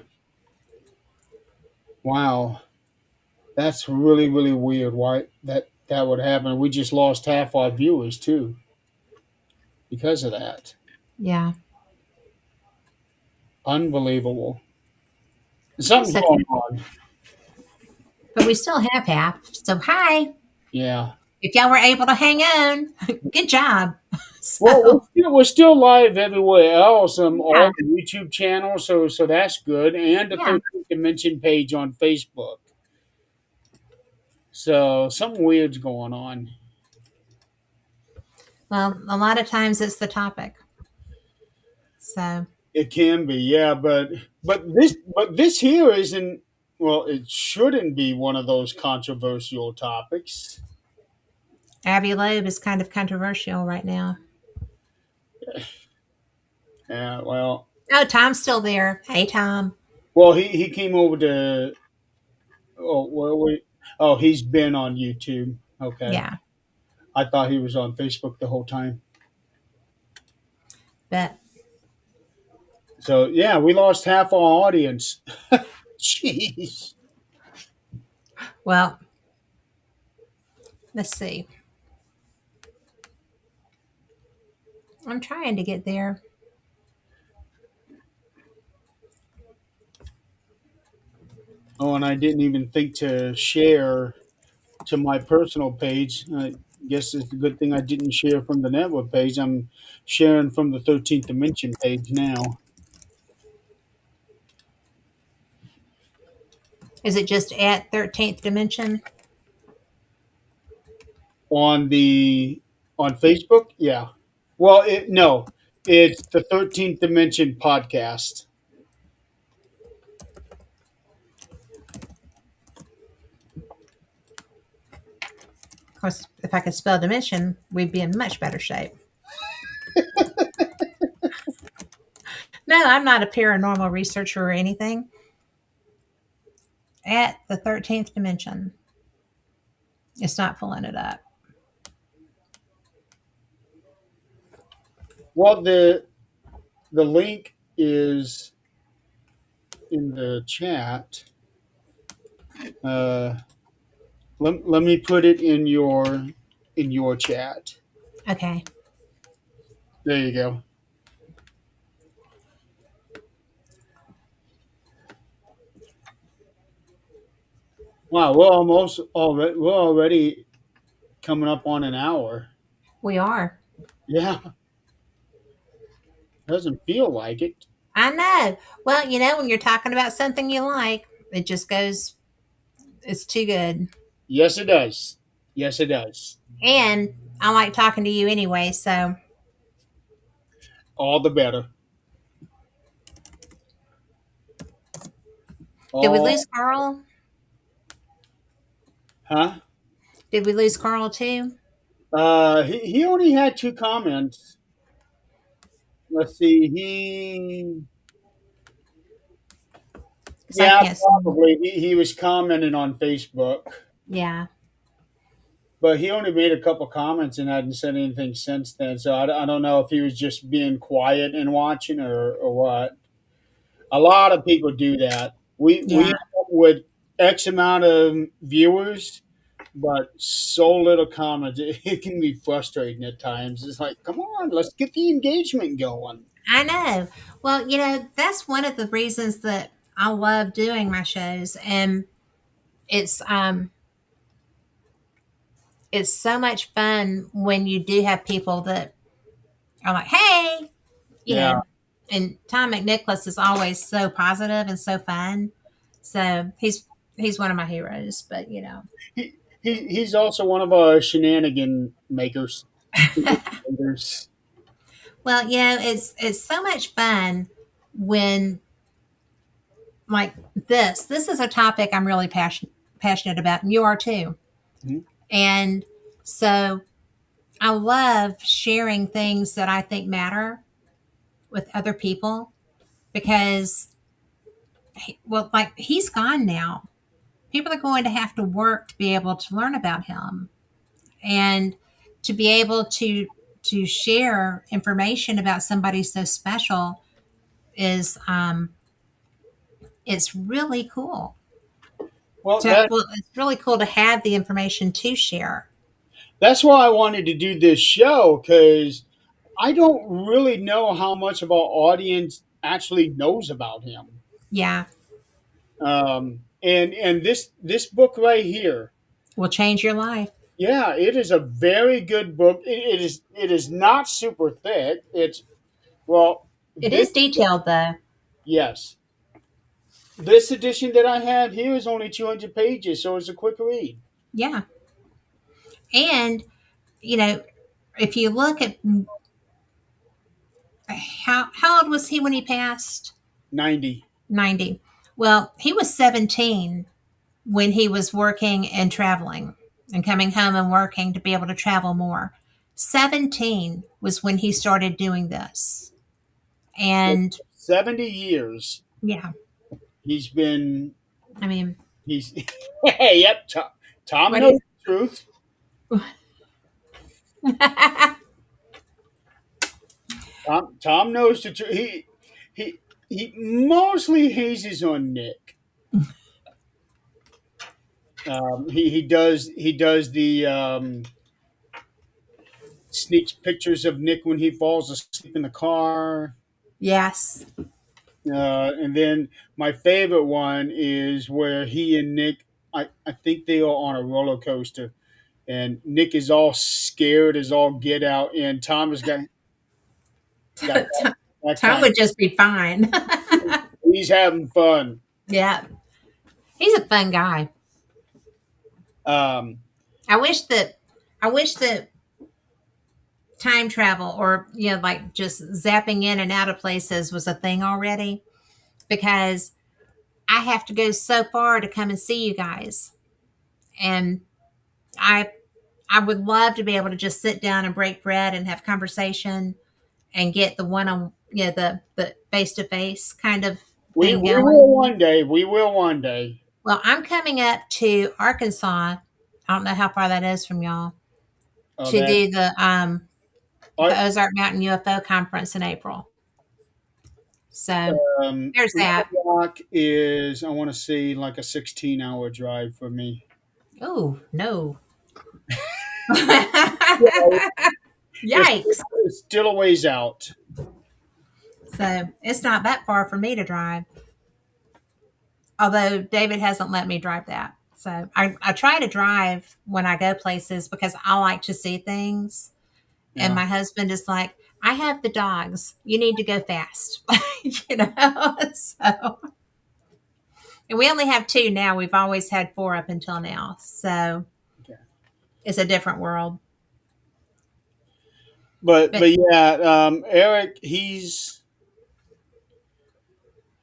A: Wow. That's really, really weird. Why that would happen? We just lost half our viewers too because of that.
B: Yeah.
A: Unbelievable.
B: That's
A: Something's going
B: okay.
A: on.
B: But we still have half. So, hi.
A: Yeah.
B: If y'all were able to hang on, good job.
A: Well,
B: So,
A: we're still live everywhere else,
B: yeah,
A: all the YouTube channels, so that's good, and the
B: yeah.
A: 13th Dimension page on Facebook. So something weird's going on.
B: Well, a lot of times it's the topic. So,
A: It can be, yeah, but this here isn't. Well, it shouldn't be one of those controversial topics.
B: Abby Loeb is kind of controversial right now.
A: Yeah, well,
B: Oh, Tom's still there. Hey, Tom.
A: well, he came over to. Oh, well, wait. Oh, he's been on YouTube. Okay.
B: Yeah,
A: I thought he was on Facebook the whole time.
B: but
A: So yeah, we lost half our audience. Jeez.
B: well, let's see. I'm trying to get there.
A: Oh, and I didn't even think to share to my personal page. I guess it's a good thing I didn't share from the network page. I'm sharing from the 13th Dimension page now.
B: Is it just at 13th dimension?
A: On the on Facebook, yeah. Well, no, it's the 13th Dimension podcast.
B: Of course, if I could spell dimension, we'd be in much better shape. No, I'm not a paranormal researcher or anything. At the 13th dimension, it's not pulling it up.
A: Well, the link is in the chat. Uh, let me put it in your chat.
B: Okay.
A: There you go. Wow, we're already coming up on an hour.
B: We are.
A: Yeah, doesn't feel like it.
B: I know. Well, when you're talking about something you like, it just goes, it's too good.
A: Yes, it does. Yes, it does.
B: And I like talking to you anyway, so
A: All the better.
B: did we
A: All,
B: lose Carl?
A: huh?
B: Did we lose Carl too?
A: He only had two comments. Let's see.
B: Because I
A: Yeah,
B: can't see.
A: probably. He was commenting on Facebook,
B: Yeah.
A: but he only made a couple comments and hadn't said anything since then. So I don't know if he was just being quiet and watching or what. A lot of people do that. We
B: Yeah.
A: end up with X amount of viewers, but so little comments. It can be frustrating at times. It's like, come on, let's get the engagement going.
B: I know. Well, that's one of the reasons that I love doing my shows, and it's um it's so much fun when you do have people that are like, "Hey," you
A: Yeah,
B: know, and Tom McNicholas is always so positive and so fun. So he's one of my heroes, but
A: he's also one of our shenanigan makers. Makers.
B: well, it's so much fun when like this is a topic I'm really passionate about, and you are too.
A: Mhm.
B: And so I love sharing things that I think matter with other people because, like he's gone now. People are going to have to work to be able to learn about him and to be able to share information about somebody so special is it's really cool.
A: Well,
B: So well, it's really cool to have the information to share.
A: that's why I wanted to do this show because I don't really know how much of our audience actually knows about him.
B: Yeah,
A: And this book right here,
B: will change your life.
A: yeah, it is a very good book. It is not super thick. It's well,
B: It
A: this
B: is detailed though.
A: yes, this edition that I have here is only 200 pages, so it's a quick read.
B: Yeah, and you know if you look at how old was he when he passed?
A: 90.
B: 90. Well, he was 17 when he was working and traveling and coming home and working to be able to travel more. 17 was when he started doing this.
A: So
B: And
A: 70 years
B: yeah,
A: he's been
B: I mean,
A: he's yep. Tom
B: What do you?
A: knows the truth. Tom knows the truth. He he mostly hazes on Nick. He does the sneaks pictures of Nick when he falls asleep in the car.
B: Yes.
A: And then my favorite one is where he and Nick, I think they are on a roller coaster, and Nick is all scared as all get out, and Tom has got that
B: Tom
A: kind
B: would just be fine.
A: of, he's having fun.
B: Yeah. He's a fun guy.
A: Um,
B: I wish that time travel or like just zapping in and out of places was a thing already, because I have to go so far to come and see you guys. And I I would love to be able to just sit down and break bread and have conversation and get the one on the face to face kind of
A: we
B: thing
A: we
B: going.
A: will one day. We will one day.
B: Well, I'm coming up to Arkansas. I don't know how far that is from y'all to
A: That
B: do the
A: Art,
B: Ozark Mountain UFO conference in April. So there's
A: Little
B: that.
A: Rock is, I want to say, like a 16-hour drive for me.
B: Oh no.
A: Yeah, it's,
B: Yikes.
A: it's still a ways out.
B: So it's not that far for me to drive. Although David hasn't let me drive that. So I try to drive when I go places because I like to see things. And
A: Yeah.
B: my husband is like, I have the dogs. You need to go fast. you know? So, and we only have two now. We've always had four up until now. So
A: Okay.
B: it's a different world.
A: But
B: But
A: yeah, Eric, he's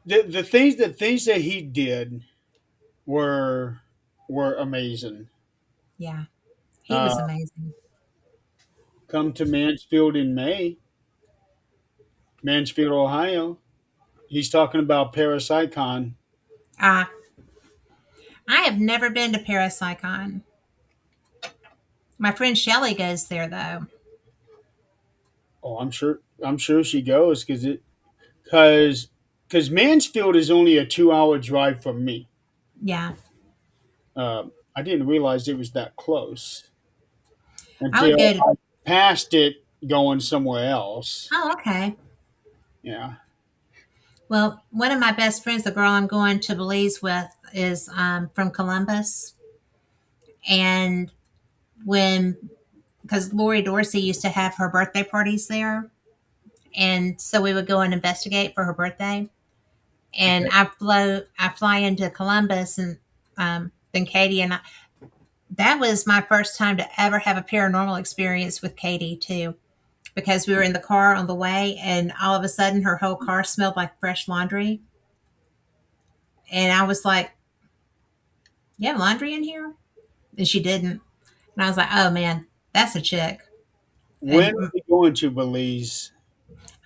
A: the things that he did were were amazing.
B: yeah, he
A: Uh,
B: was amazing.
A: come to Mansfield in May, Mansfield, Ohio. He's talking about Parapsychon.
B: Uh, I have never been to Parapsychon. My friend Shelly goes there though.
A: Oh, I'm sure she goes because Mansfield is only a 2-hour drive from me.
B: Yeah,
A: I didn't realize it was that close
B: I would
A: until
B: go to.
A: I passed it going somewhere else.
B: Oh, okay.
A: Yeah.
B: Well, one of my best friends, the girl I'm going to Belize with, is from Columbus. And when, because Lori Dorsey used to have her birthday parties there. And so we would go and investigate for her birthday. And
A: Okay.
B: I fly into Columbus and then Katie and I, that was my first time to ever have a paranormal experience with Katie too, because we were in the car on the way and all of a sudden her whole car smelled like fresh laundry. And I was like, you have laundry in here? And she didn't. And I was like, oh man, that's a chick.
A: When
B: And
A: are we going to Belize?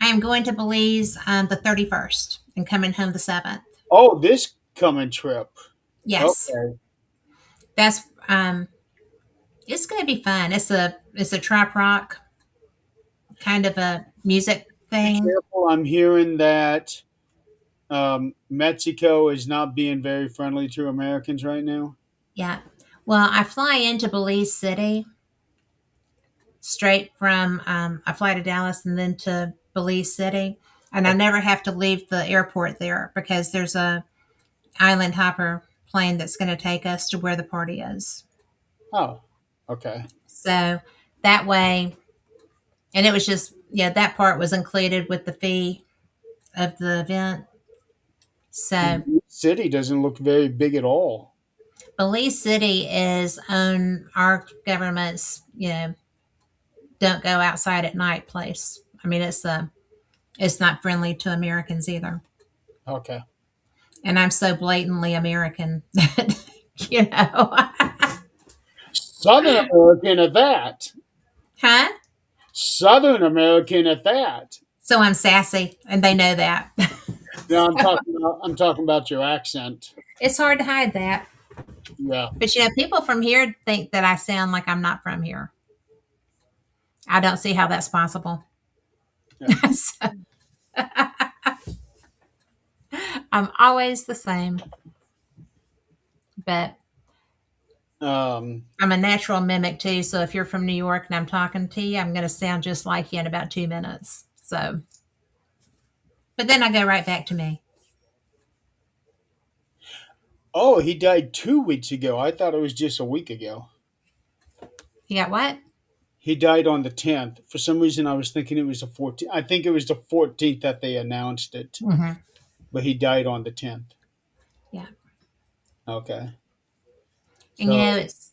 B: I am going to Belize the 31st and coming home the 7th.
A: Oh, this coming trip.
B: Yes,
A: Okay.
B: that's it's going to be fun. It's a trap rock kind of a music
A: Be
B: thing.
A: careful. I'm hearing that Mexico is not being very friendly to Americans right now.
B: Yeah. Well, I fly into Belize City straight from I fly to Dallas and then to Belize City, and I
A: Okay.
B: never have to leave the airport there because there's a island hopper plane that's going to take us to where the party is.
A: Oh, okay.
B: So that way, and it was just, yeah, that part was included with the fee of the event. So
A: Belize City doesn't look very big at all.
B: Belize City is on our government's, don't go outside at night place. I mean, it's not friendly to Americans either.
A: Okay.
B: And I'm so blatantly American that, you know,
A: Southern American at that.
B: huh?
A: Southern American at that.
B: So I'm sassy, and they know that.
A: No, I'm talking about your accent.
B: It's hard to hide that.
A: Yeah.
B: But people from here think that I sound like I'm not from here. I don't see how that's possible.
A: Yeah.
B: So, I'm always the same, but
A: Um,
B: I'm a natural mimic too. So if you're from New York and I'm talking to you, I'm going to sound just like you in about 2 minutes. So, but then I go right back to me.
A: oh, he died 2 weeks ago. I thought it was just a week ago.
B: You got what?
A: He died on the 10th. For some reason, I was thinking it was the 14th. I think it was the 14th that they announced it,
B: Mm-hmm.
A: but he died on the 10th.
B: Yeah.
A: Okay.
B: And
A: So,
B: it's,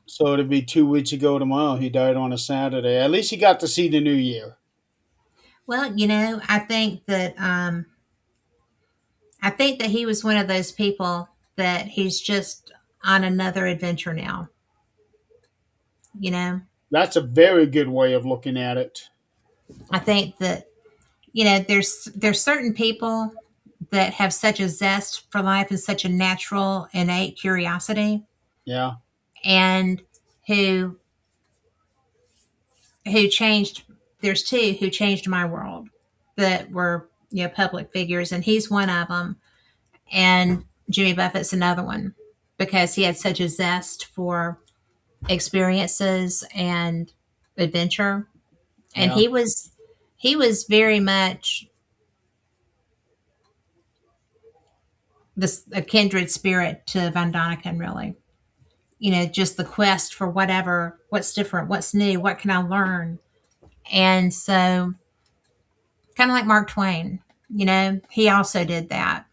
A: so it'll be 2 weeks ago tomorrow. He died on a Saturday. At least he got to see the new year.
B: well, I think that he was one of those people that he's just on another adventure now. You know,
A: That's a very good way of looking at it.
B: I think that there's certain people that have such a zest for life and such a natural innate curiosity,
A: Yeah.
B: and who who changed. There's two who changed my world that were public figures, and he's one of them. And Jimmy Buffett's another one because he had such a zest for experiences and adventure, and
A: Yeah.
B: he was very much this a kindred spirit to Von Daniken, really. Just the quest for what's different, what's new, what can I learn. And so, kind of like Mark Twain, he also did that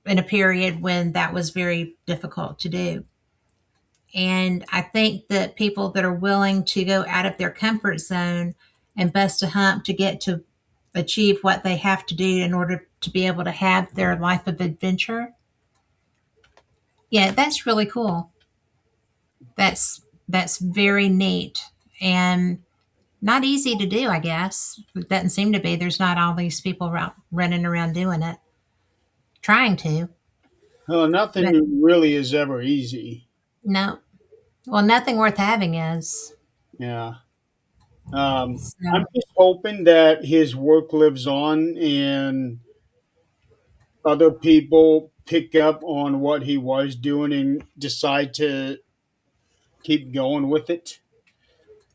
B: in a period when that was very difficult to do. And I think that people that are willing to go out of their comfort zone and bust a hump to get to achieve what they have to do in order to be able to have their life of adventure, yeah, that's really cool. That's very neat and not easy to do, I guess. It doesn't seem to be. There's not all these people running around doing it, trying to.
A: Well,
B: But
A: nothing really is ever easy.
B: no, well, nothing worth having is.
A: Yeah. I'm
B: So,
A: just hoping that his work lives on and other people pick up on what he was doing and decide to keep going with it.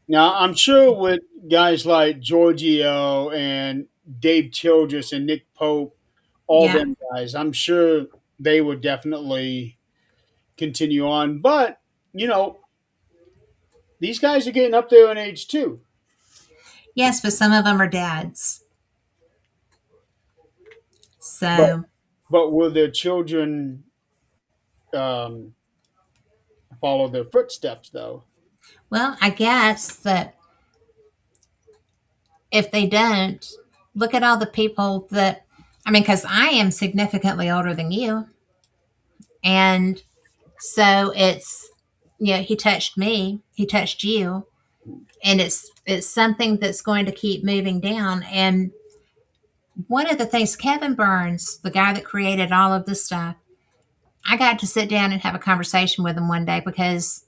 A: Now, I'm sure with guys like Giorgio and Dave Childress and Nick Pope, all
B: yeah.
A: them guys, I'm sure they would definitely continue on. But, you know, these guys are getting up there in age too.
B: Yes, but some of them are dads.
A: But
B: So,
A: but will their children um, follow their footsteps, though?
B: well, I guess that if they don't, look at all the people that, I mean, because I am significantly older than you. And so he touched me, he touched you, and it's something that's going to keep moving down. And one of the things, Kevin Burns, the guy that created all of this stuff, I got to sit down and have a conversation with him one day because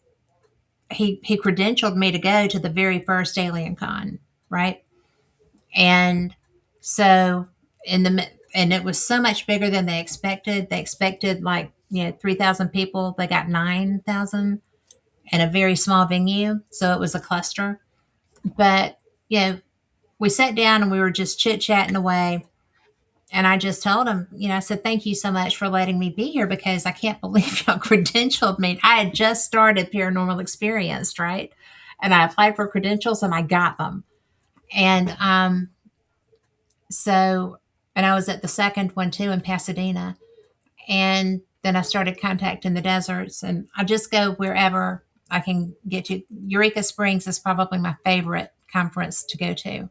B: he credentialed me to go to the very first Alien Con, right? And so and it was so much bigger than they expected. They expected like 3,000 people. They got 9,000 in a very small venue, so it was a cluster. But we sat down and we were just chit chatting away. And I just told him, I said, thank you so much for letting me be here because I can't believe y'all credentialed me. I had just started Paranormal Experience, right? And I applied for credentials and I got them. And so, and I was at the second one too in Pasadena. And then I started contacting the deserts and I just go wherever I can get to. Eureka Springs is probably my favorite conference to go to.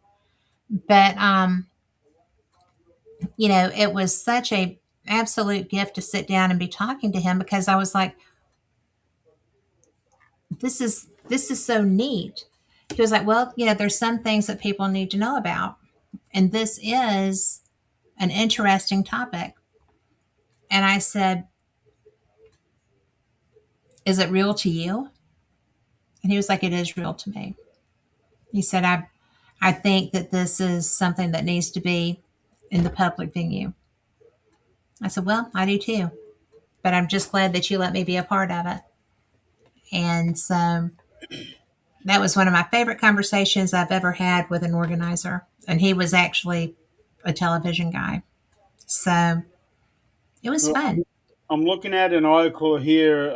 B: But it was such a absolute gift to sit down and be talking to him because I was like, this is so neat. He was like, well, there's some things that people need to know about, and this is an interesting topic. And I said, Is it real to you? And he was like, it is real to me. He said, I think that this is something that needs to be in the public venue. I said, well, I do too. But I'm just glad that you let me be a part of it. And so that was one of my favorite conversations I've ever had with an organizer. And he was actually a television guy. So it was
A: Well,
B: fun.
A: I'm looking at an article here.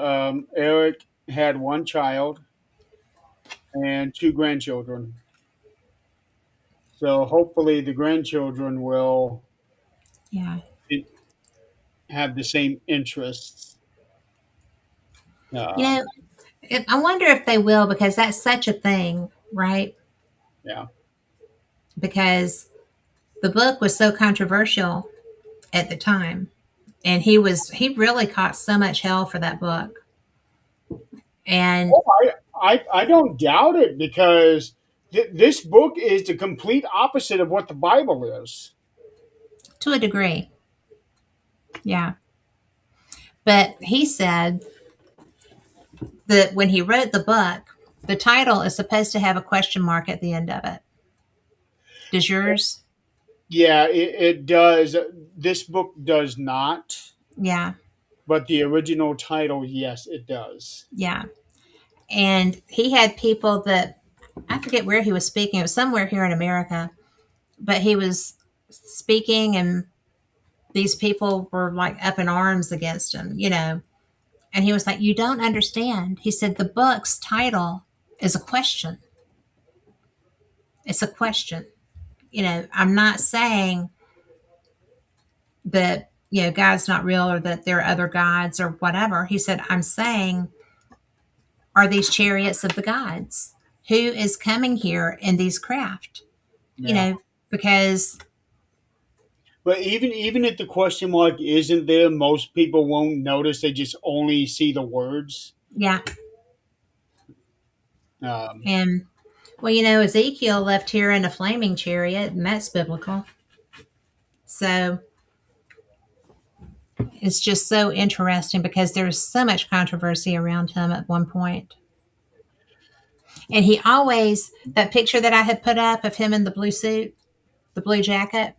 A: Eric had one child and two grandchildren. So hopefully the grandchildren will
B: Yeah.
A: i- have the same interests.
B: You know,
A: Um,
B: I wonder if they will because that's such a thing, right?
A: yeah.
B: Because the book was so controversial at the time. And he really caught so much hell for that book. And
A: Oh, I don't doubt it because this book is the complete opposite of what the Bible is.
B: to a degree, yeah. But he said that when he wrote the book, the title is supposed to have a question mark at the end of it. Does yours?
A: Yeah, it does. This book does not,
B: Yeah,
A: but the original title, yes, it does.
B: yeah. And he had people that I forget where he was speaking. It was somewhere here in America, but he was speaking, and these people were like up in arms against him, you know. And he was like, "You don't understand." He said, "The book's title is a question. It's a question. You know, I'm not saying that, you know, God's not real or that there are other gods or whatever." He said, "I'm saying, are these chariots of the gods? Who is coming here in these craft?" You
A: Yeah.
B: know, because,
A: But even if the question mark isn't there, most people won't notice. They just only see the words.
B: yeah.
A: Um,
B: And, well, you know, Ezekiel left here in a flaming chariot, and that's biblical. So it's just so interesting because there was so much controversy around him at one point. And he always, that picture that I had put up of him in the blue suit, the blue jacket.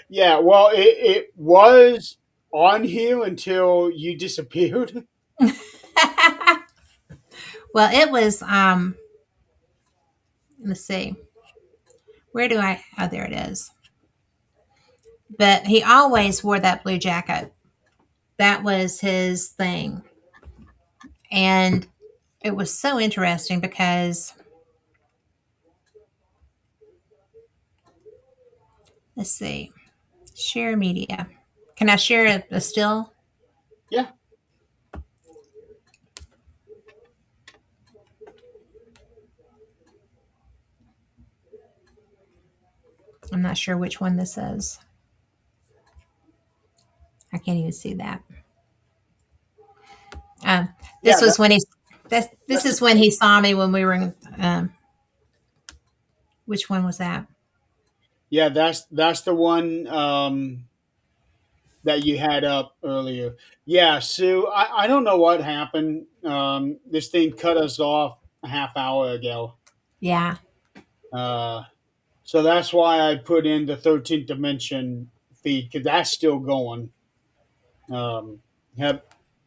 A: yeah, well, it was on here until you disappeared.
B: Well, it was, let's see, where do I, oh, there it is. But he always wore that blue jacket. That was his thing. And it was so interesting because, let's see, share media. Can I share a still?
A: Yeah,
B: I'm not sure which one this is. I can't even see that. Um,
A: yeah,
B: this was when he. This
A: that's
B: is when he saw me when we were in. Which one was that?
A: yeah, that's the one that you had up earlier. Yeah, Sue, I don't know what happened. This thing cut us off a half hour ago.
B: Yeah,
A: Uh, so that's why I put in the 13th dimension feed because that's still going. Um, have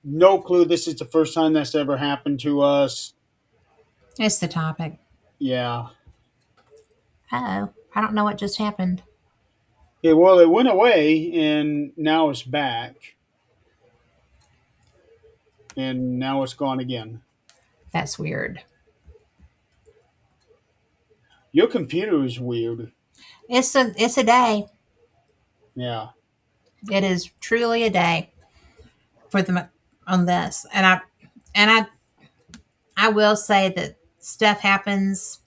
A: no clue. This is the first time that's ever happened to us.
B: it's the topic.
A: Yeah.
B: Oh, I don't know what just happened.
A: Yeah, well, it went away and now it's back, and now it's gone again.
B: That's weird.
A: Your computer is weird.
B: It's a day.
A: Yeah.
B: It is truly a day for them on this, and I will say that stuff happens.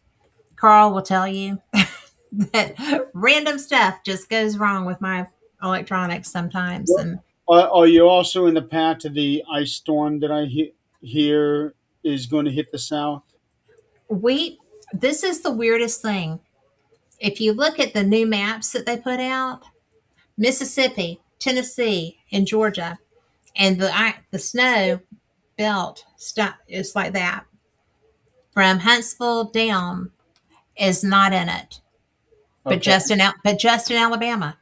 B: Carl will tell you that random stuff just goes wrong with my electronics sometimes,
A: What,
B: and
A: are you also in the path of the ice storm that I hear is going to hit the south?
B: we. This is the weirdest thing. If you look at the new maps that they put out, Mississippi, Tennessee, and Georgia, and the snow belt Stop. It's like that. From Huntsville down is not in it, but
A: Okay.
B: just in Alabama.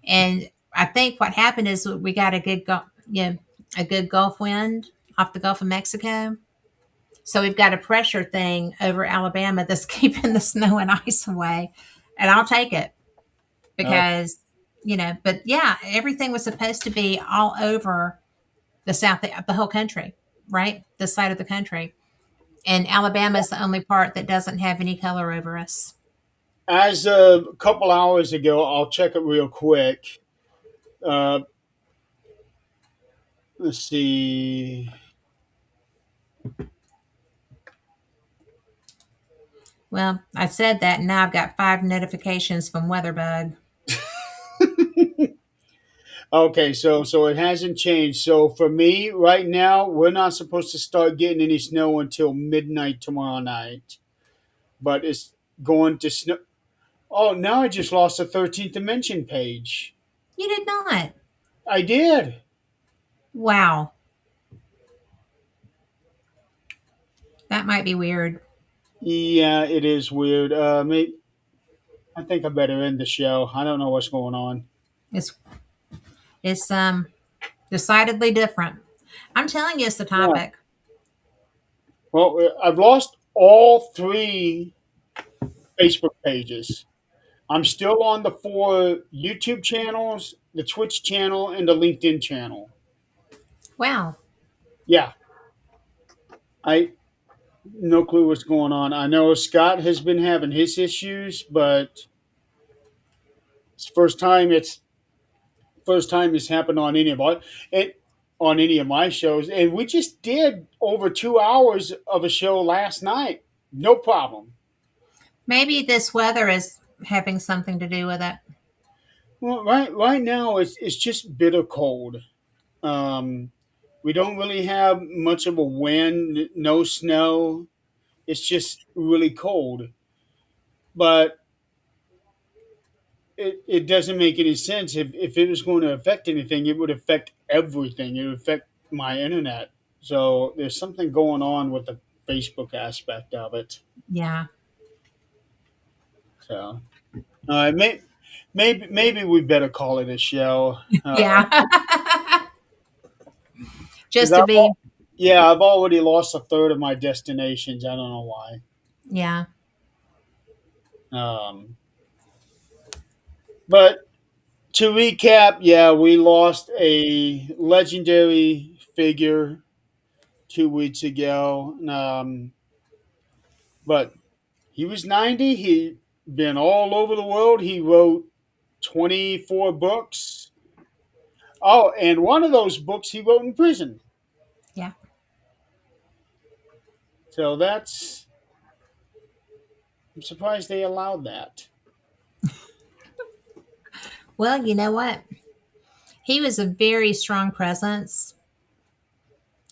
B: And I think what happened is we got a good a good Gulf wind off the Gulf of Mexico. So we've got a pressure thing over Alabama that's keeping the snow and ice away. And I'll take it
A: Uh,
B: because, but yeah, everything was supposed to be all over the South, the whole country, right? This side of the country. And Alabama is the only part that doesn't have any color over us.
A: as a couple hours ago, I'll check it real quick. Uh, let's see.
B: Well, I said that, and now I've got 5 notifications from WeatherBug.
A: Okay, so it hasn't changed. So for me, right now, we're not supposed to start getting any snow until midnight tomorrow night. But it's going to snow. Oh, now I just lost the 13th dimension page.
B: You did not.
A: I did.
B: Wow. That might be weird.
A: Yeah, it is weird. Maybe, I think I better end the show. I don't know what's going on.
B: It's it's decidedly different. I'm telling you, it's the
A: Yeah.
B: topic.
A: Well, I've lost all three Facebook pages. I'm still on the four YouTube channels, the Twitch channel, and the LinkedIn channel.
B: Wow.
A: Yeah, I no clue what's going on. I know Scott has been having his issues, but it's the first time it's happened on any of my shows, and we just did over 2 hours of a show last night. No problem.
B: Maybe this weather is having something to do with it.
A: Well, right now it's just bitter cold. Um, we don't really have much of a wind, no snow. It's just really cold. But it doesn't make any sense. If it was going to affect anything, it would affect everything. It would affect my internet. So there's something going on with the Facebook aspect of it.
B: Yeah.
A: So maybe we better call it a show.
B: Yeah.
A: Because
B: Just to be,
A: yeah, I've already lost a third of my destinations. I don't know why.
B: yeah.
A: But to recap, yeah, we lost a legendary figure 2 weeks ago. But he was 90. He been all over the world. He wrote 24 books. Oh, and one of those books he wrote in prison.
B: Yeah.
A: So I'm surprised they allowed that.
B: Well, you know what? He was a very strong presence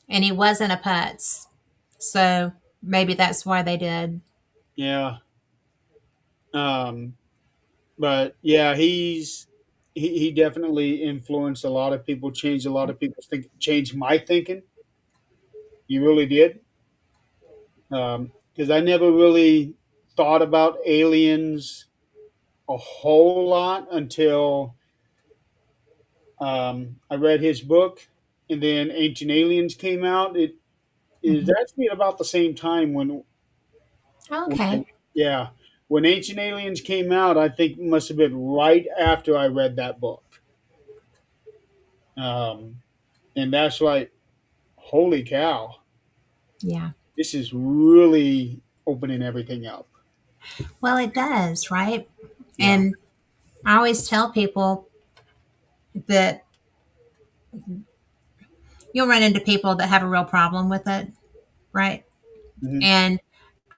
B: and he wasn't a putz. So maybe that's why they did.
A: Yeah. Um, but yeah, he definitely influenced a lot of people, changed a lot of people's changed my thinking. He really did. Because I never really thought about aliens a whole lot until I read his book, and then Ancient Aliens came out. It is
B: Mhm.
A: actually about the same time when
B: Okay.
A: yeah, when Ancient Aliens came out. I think it must have been right after I read that book, um, and that's like, holy cow,
B: Yeah.
A: this is really opening everything up.
B: Well, it does, right?
A: Yeah.
B: And I always tell people that you'll run into people that have a real problem with it, right?
A: Hmm.
B: And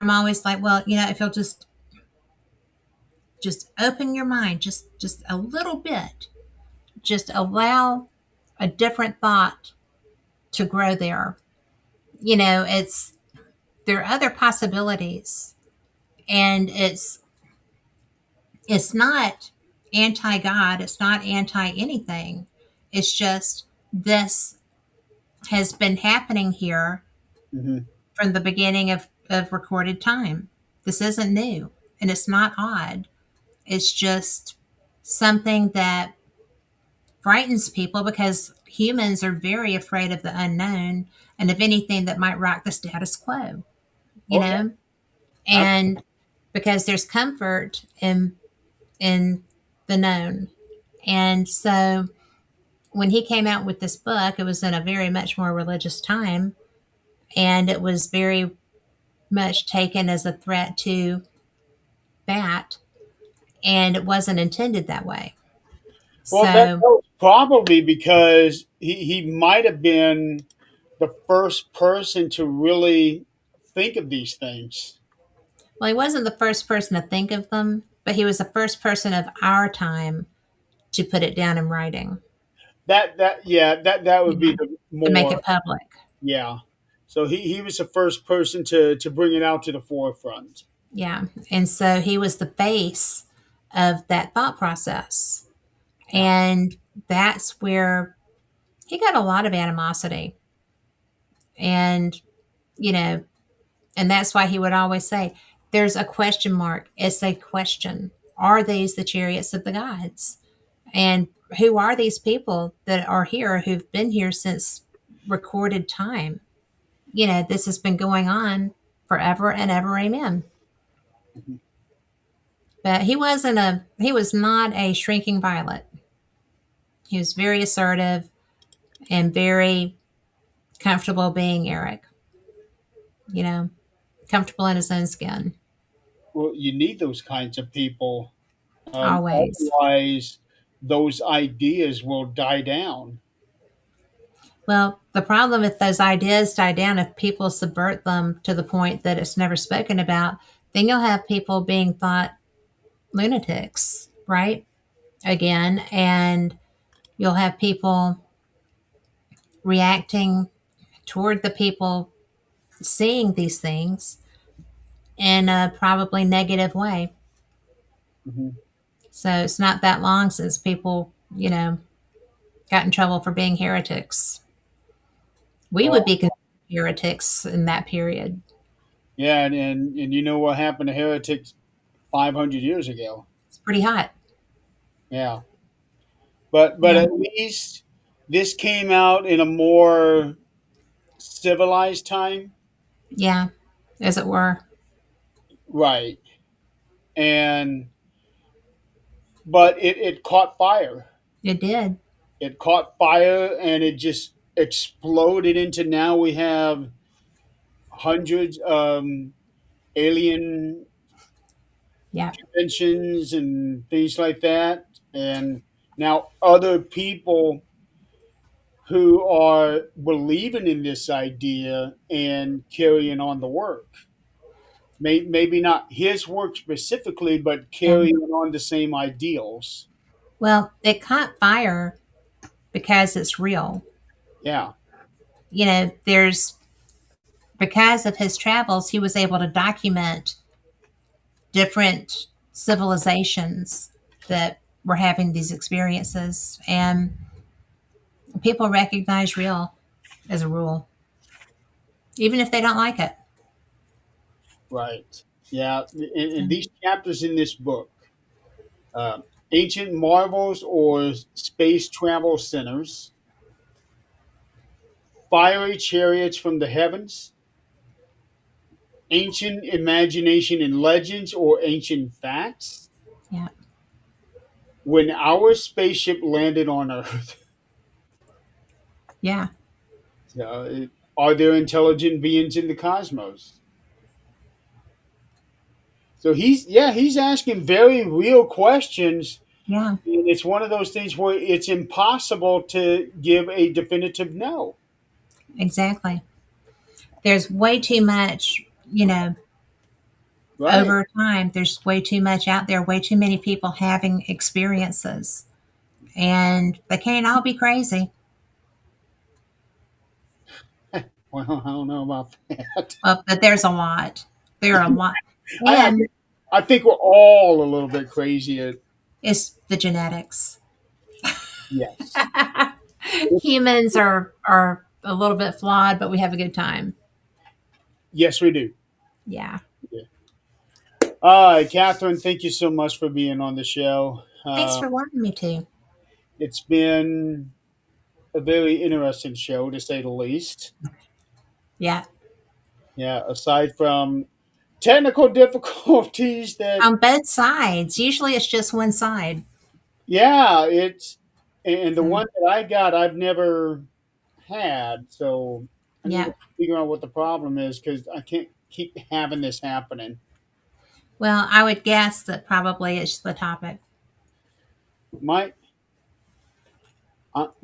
B: I'm always like, well, if you'll just open your mind just a little bit, just allow a different thought to grow there. It's there are other possibilities, and it's not anti God, it's not anti anything. It's just this has been happening here
A: Hmm.
B: from the beginning of recorded time. This isn't new and it's not odd. It's just something that frightens people because humans are very afraid of the unknown and of anything that might rock the status quo, you
A: Oh, yeah.
B: know? And because there's comfort in the known. And so when he came out with this book, it was in a very much more religious time, and it was very much taken as a threat to that, and it wasn't intended that way.
A: Well, that
B: So,
A: was probably because he might have been the first person to really think of these things.
B: well, he wasn't the first person to think of them, but he was the first person of our time to put it down in writing,
A: That
B: you
A: would be
B: know,
A: the
B: to make
A: more.
B: it public.
A: Yeah. So he was the first person to bring it out to the forefront.
B: Yeah. And so he was the face of that thought process.
A: Yeah.
B: And that's where he got a lot of animosity. And, you know, and that's why he would always say, there's a question mark. It's a question. Are these the chariots of the gods? And who are these people that are here who've been here since recorded time? You know, this has been going on forever and ever. Amen.
A: Mhm.
B: But he was not a shrinking violet. He was very assertive and very comfortable being Erich, you know, comfortable in his own skin,
A: Well, you need those kinds of people.
B: always.
A: Otherwise, those ideas will die down.
B: Well, the problem if those ideas die down, if people subvert them to the point that it's never spoken about, then you'll have people being thought lunatics, right? Again, and you'll have people reacting toward the people seeing these things in a probably negative way.
A: Hmm.
B: So it's not that long since people, you know, got in trouble for being heretics. We would
A: Well,
B: be considered heretics in that period.
A: yeah, and you know what happened to heretics 500 years ago?
B: It's pretty hot.
A: Yeah, but
B: Yeah.
A: at least this came out in a more civilized time,
B: Yeah. As it were.
A: right? And but it caught fire.
B: It did.
A: It caught fire, and it just exploded into now we have hundreds alien
B: Yeah.
A: conventions and things like that, and now other people who are believing in this idea and carrying on the work. Maybe not his work specifically, but
B: Yeah.
A: carrying on the same ideals.
B: Well, it caught fire because it's real.
A: Yeah.
B: You know, there's because of his travels, he was able to document different civilizations that were having these experiences, and people recognize real as a rule, even if they don't like it.
A: Right. Yeah. In
B: So,
A: these chapters in this book, uh, ancient marvels or space travel centers, fiery chariots from the heavens, ancient imagination and legends or ancient facts,
B: yeah,
A: when our spaceship landed on Earth.
B: yeah,
A: Are there intelligent beings in the cosmos? So he's asking very real questions,
B: yeah,
A: and it's one of those things where it's impossible to give a definitive no.
B: exactly. There's way too much, you know,
A: Right.
B: over time, there's way too much out there, way too many people having experiences, and they can't all be crazy.
A: Well, I don't know about that.
B: Well, but there's a lot. There are a lot.
A: I, I,
B: And
A: I think we're all a little bit crazy.
B: it's the genetics.
A: Yes.
B: Humans are a little bit flawed, but we have a good time.
A: Yes, we do.
B: Yeah.
A: Yeah. All right, Catherine, thank you so much for being on the show.
B: Thanks for wanting me to.
A: It's been a very interesting show, to say the least.
B: Yeah.
A: Yeah, aside from technical difficulties that,
B: On both sides. Usually it's just one side.
A: yeah, it's, and the
B: So,
A: one that I got, I've never had. So I need
B: yeah.
A: to figure out what the problem is because I can't keep having this happening.
B: Well, I would guess that probably it's the topic.
A: My,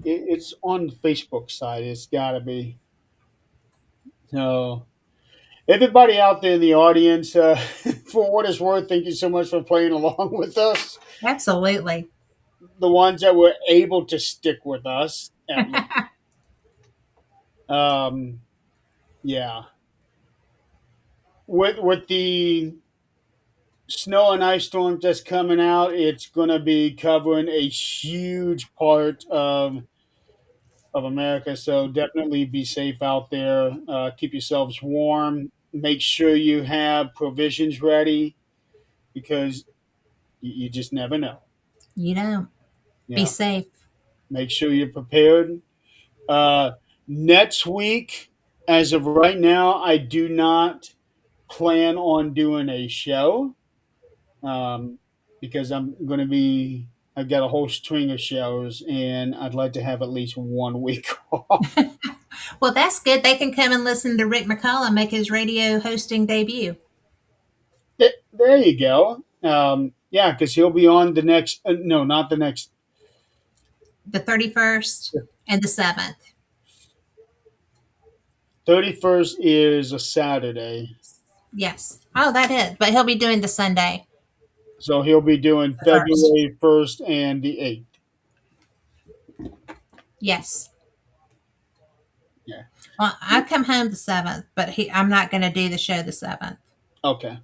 A: it's on the Facebook side. It's got to be. So everybody out there in the audience, for what it's worth, thank you so much for playing along with us.
B: Absolutely.
A: The ones that were able to stick with us, at least. Um, yeah. With the snow and ice storm that's coming out, it's going to be covering a huge part of America. So definitely be safe out there. Keep yourselves warm. Make sure you have provisions ready because you just never know.
B: You know, be
A: Yeah.
B: safe.
A: Make sure you're prepared. Uh, Next week, as of right now, I do not plan on doing a show because I've got a whole string of shows and I'd like to have at least 1 week off.
B: Well, that's good. They can come and listen to Rick McCullough make his radio hosting debut.
A: There you go. Yeah, because he'll be on the next, no, not the next,
B: The 31st and the 7th.
A: 31st is a Saturday.
B: Yes. Oh, that is. But he'll be doing the Sunday,
A: So he'll be doing
B: the 1st.
A: February 1st and the 8th.
B: Yes.
A: Yeah.
B: Well, I come home the 7th, but I'm not going to do the show the 7th.
A: Okay.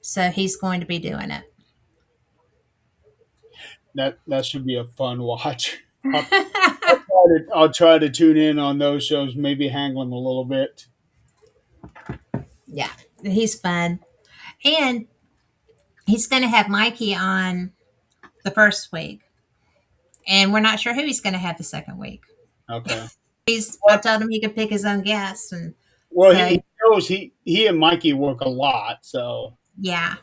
B: So he's going to be doing it.
A: That should be a fun watch. I'll try to tune in on those shows, maybe hang them a little bit.
B: Yeah. He's fun. And he's going to have Mikey on the first week. And we're not sure who he's going to have the second week.
A: Okay.
B: I told him he could pick his own guests. And
A: Well,
B: so,
A: he knows he and Mikey work a lot, so
B: yeah,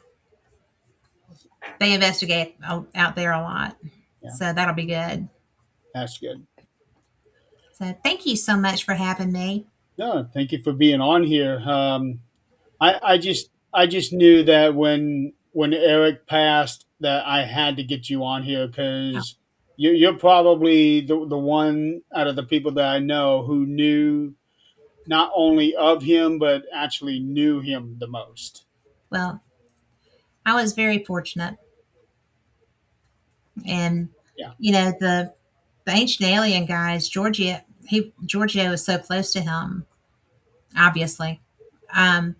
B: they investigate out there a lot.
A: yeah,
B: So that'll be good.
A: that's good.
B: So thank you so much for having me.
A: No, thank you for being on here. I just knew that when Eric passed, that I had to get you on here
B: Oh,
A: because you're probably the one out of the people that I know who knew not only of him but actually knew him the most.
B: well, I was very fortunate. And,
A: Yeah.
B: the Ancient Alien guys, Giorgio is so close to him, obviously. Um,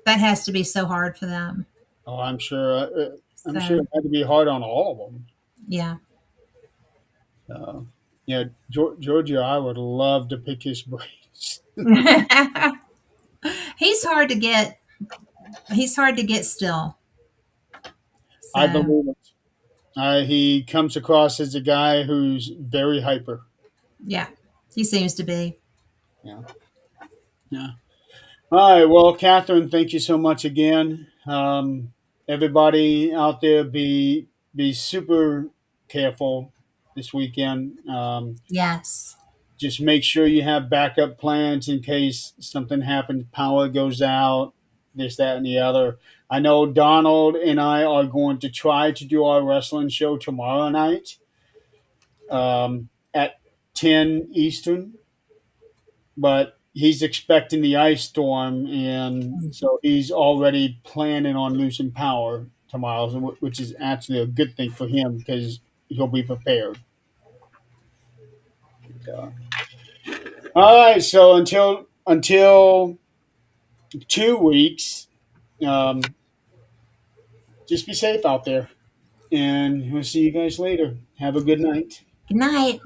B: that has to be so hard for them.
A: Oh, I'm sure. I'm sure
B: So,
A: it had to be hard on all of them.
B: yeah.
A: Uh, yeah, Georgia, I would love to pick his brains.
B: he's hard to get. He's hard to get still.
A: I
B: So,
A: believe it. He comes across as a guy who's very hyper.
B: yeah, he seems to be.
A: Yeah. Yeah. All right. Well, Catherine, thank you so much again. Everybody out there, be super careful this weekend.
B: Yes.
A: Just make sure you have backup plans in case something happens, power goes out, this, that, and the other. I know Donald and I are going to try to do our wrestling show tomorrow night at 10 Eastern, but he's expecting the ice storm, and so he's already planning on losing power tomorrow, which is actually a good thing for him because he'll be prepared. Uh, all right, so until 2 weeks, um, just be safe out there, and we'll see you guys later. Have a good night.
B: Good night.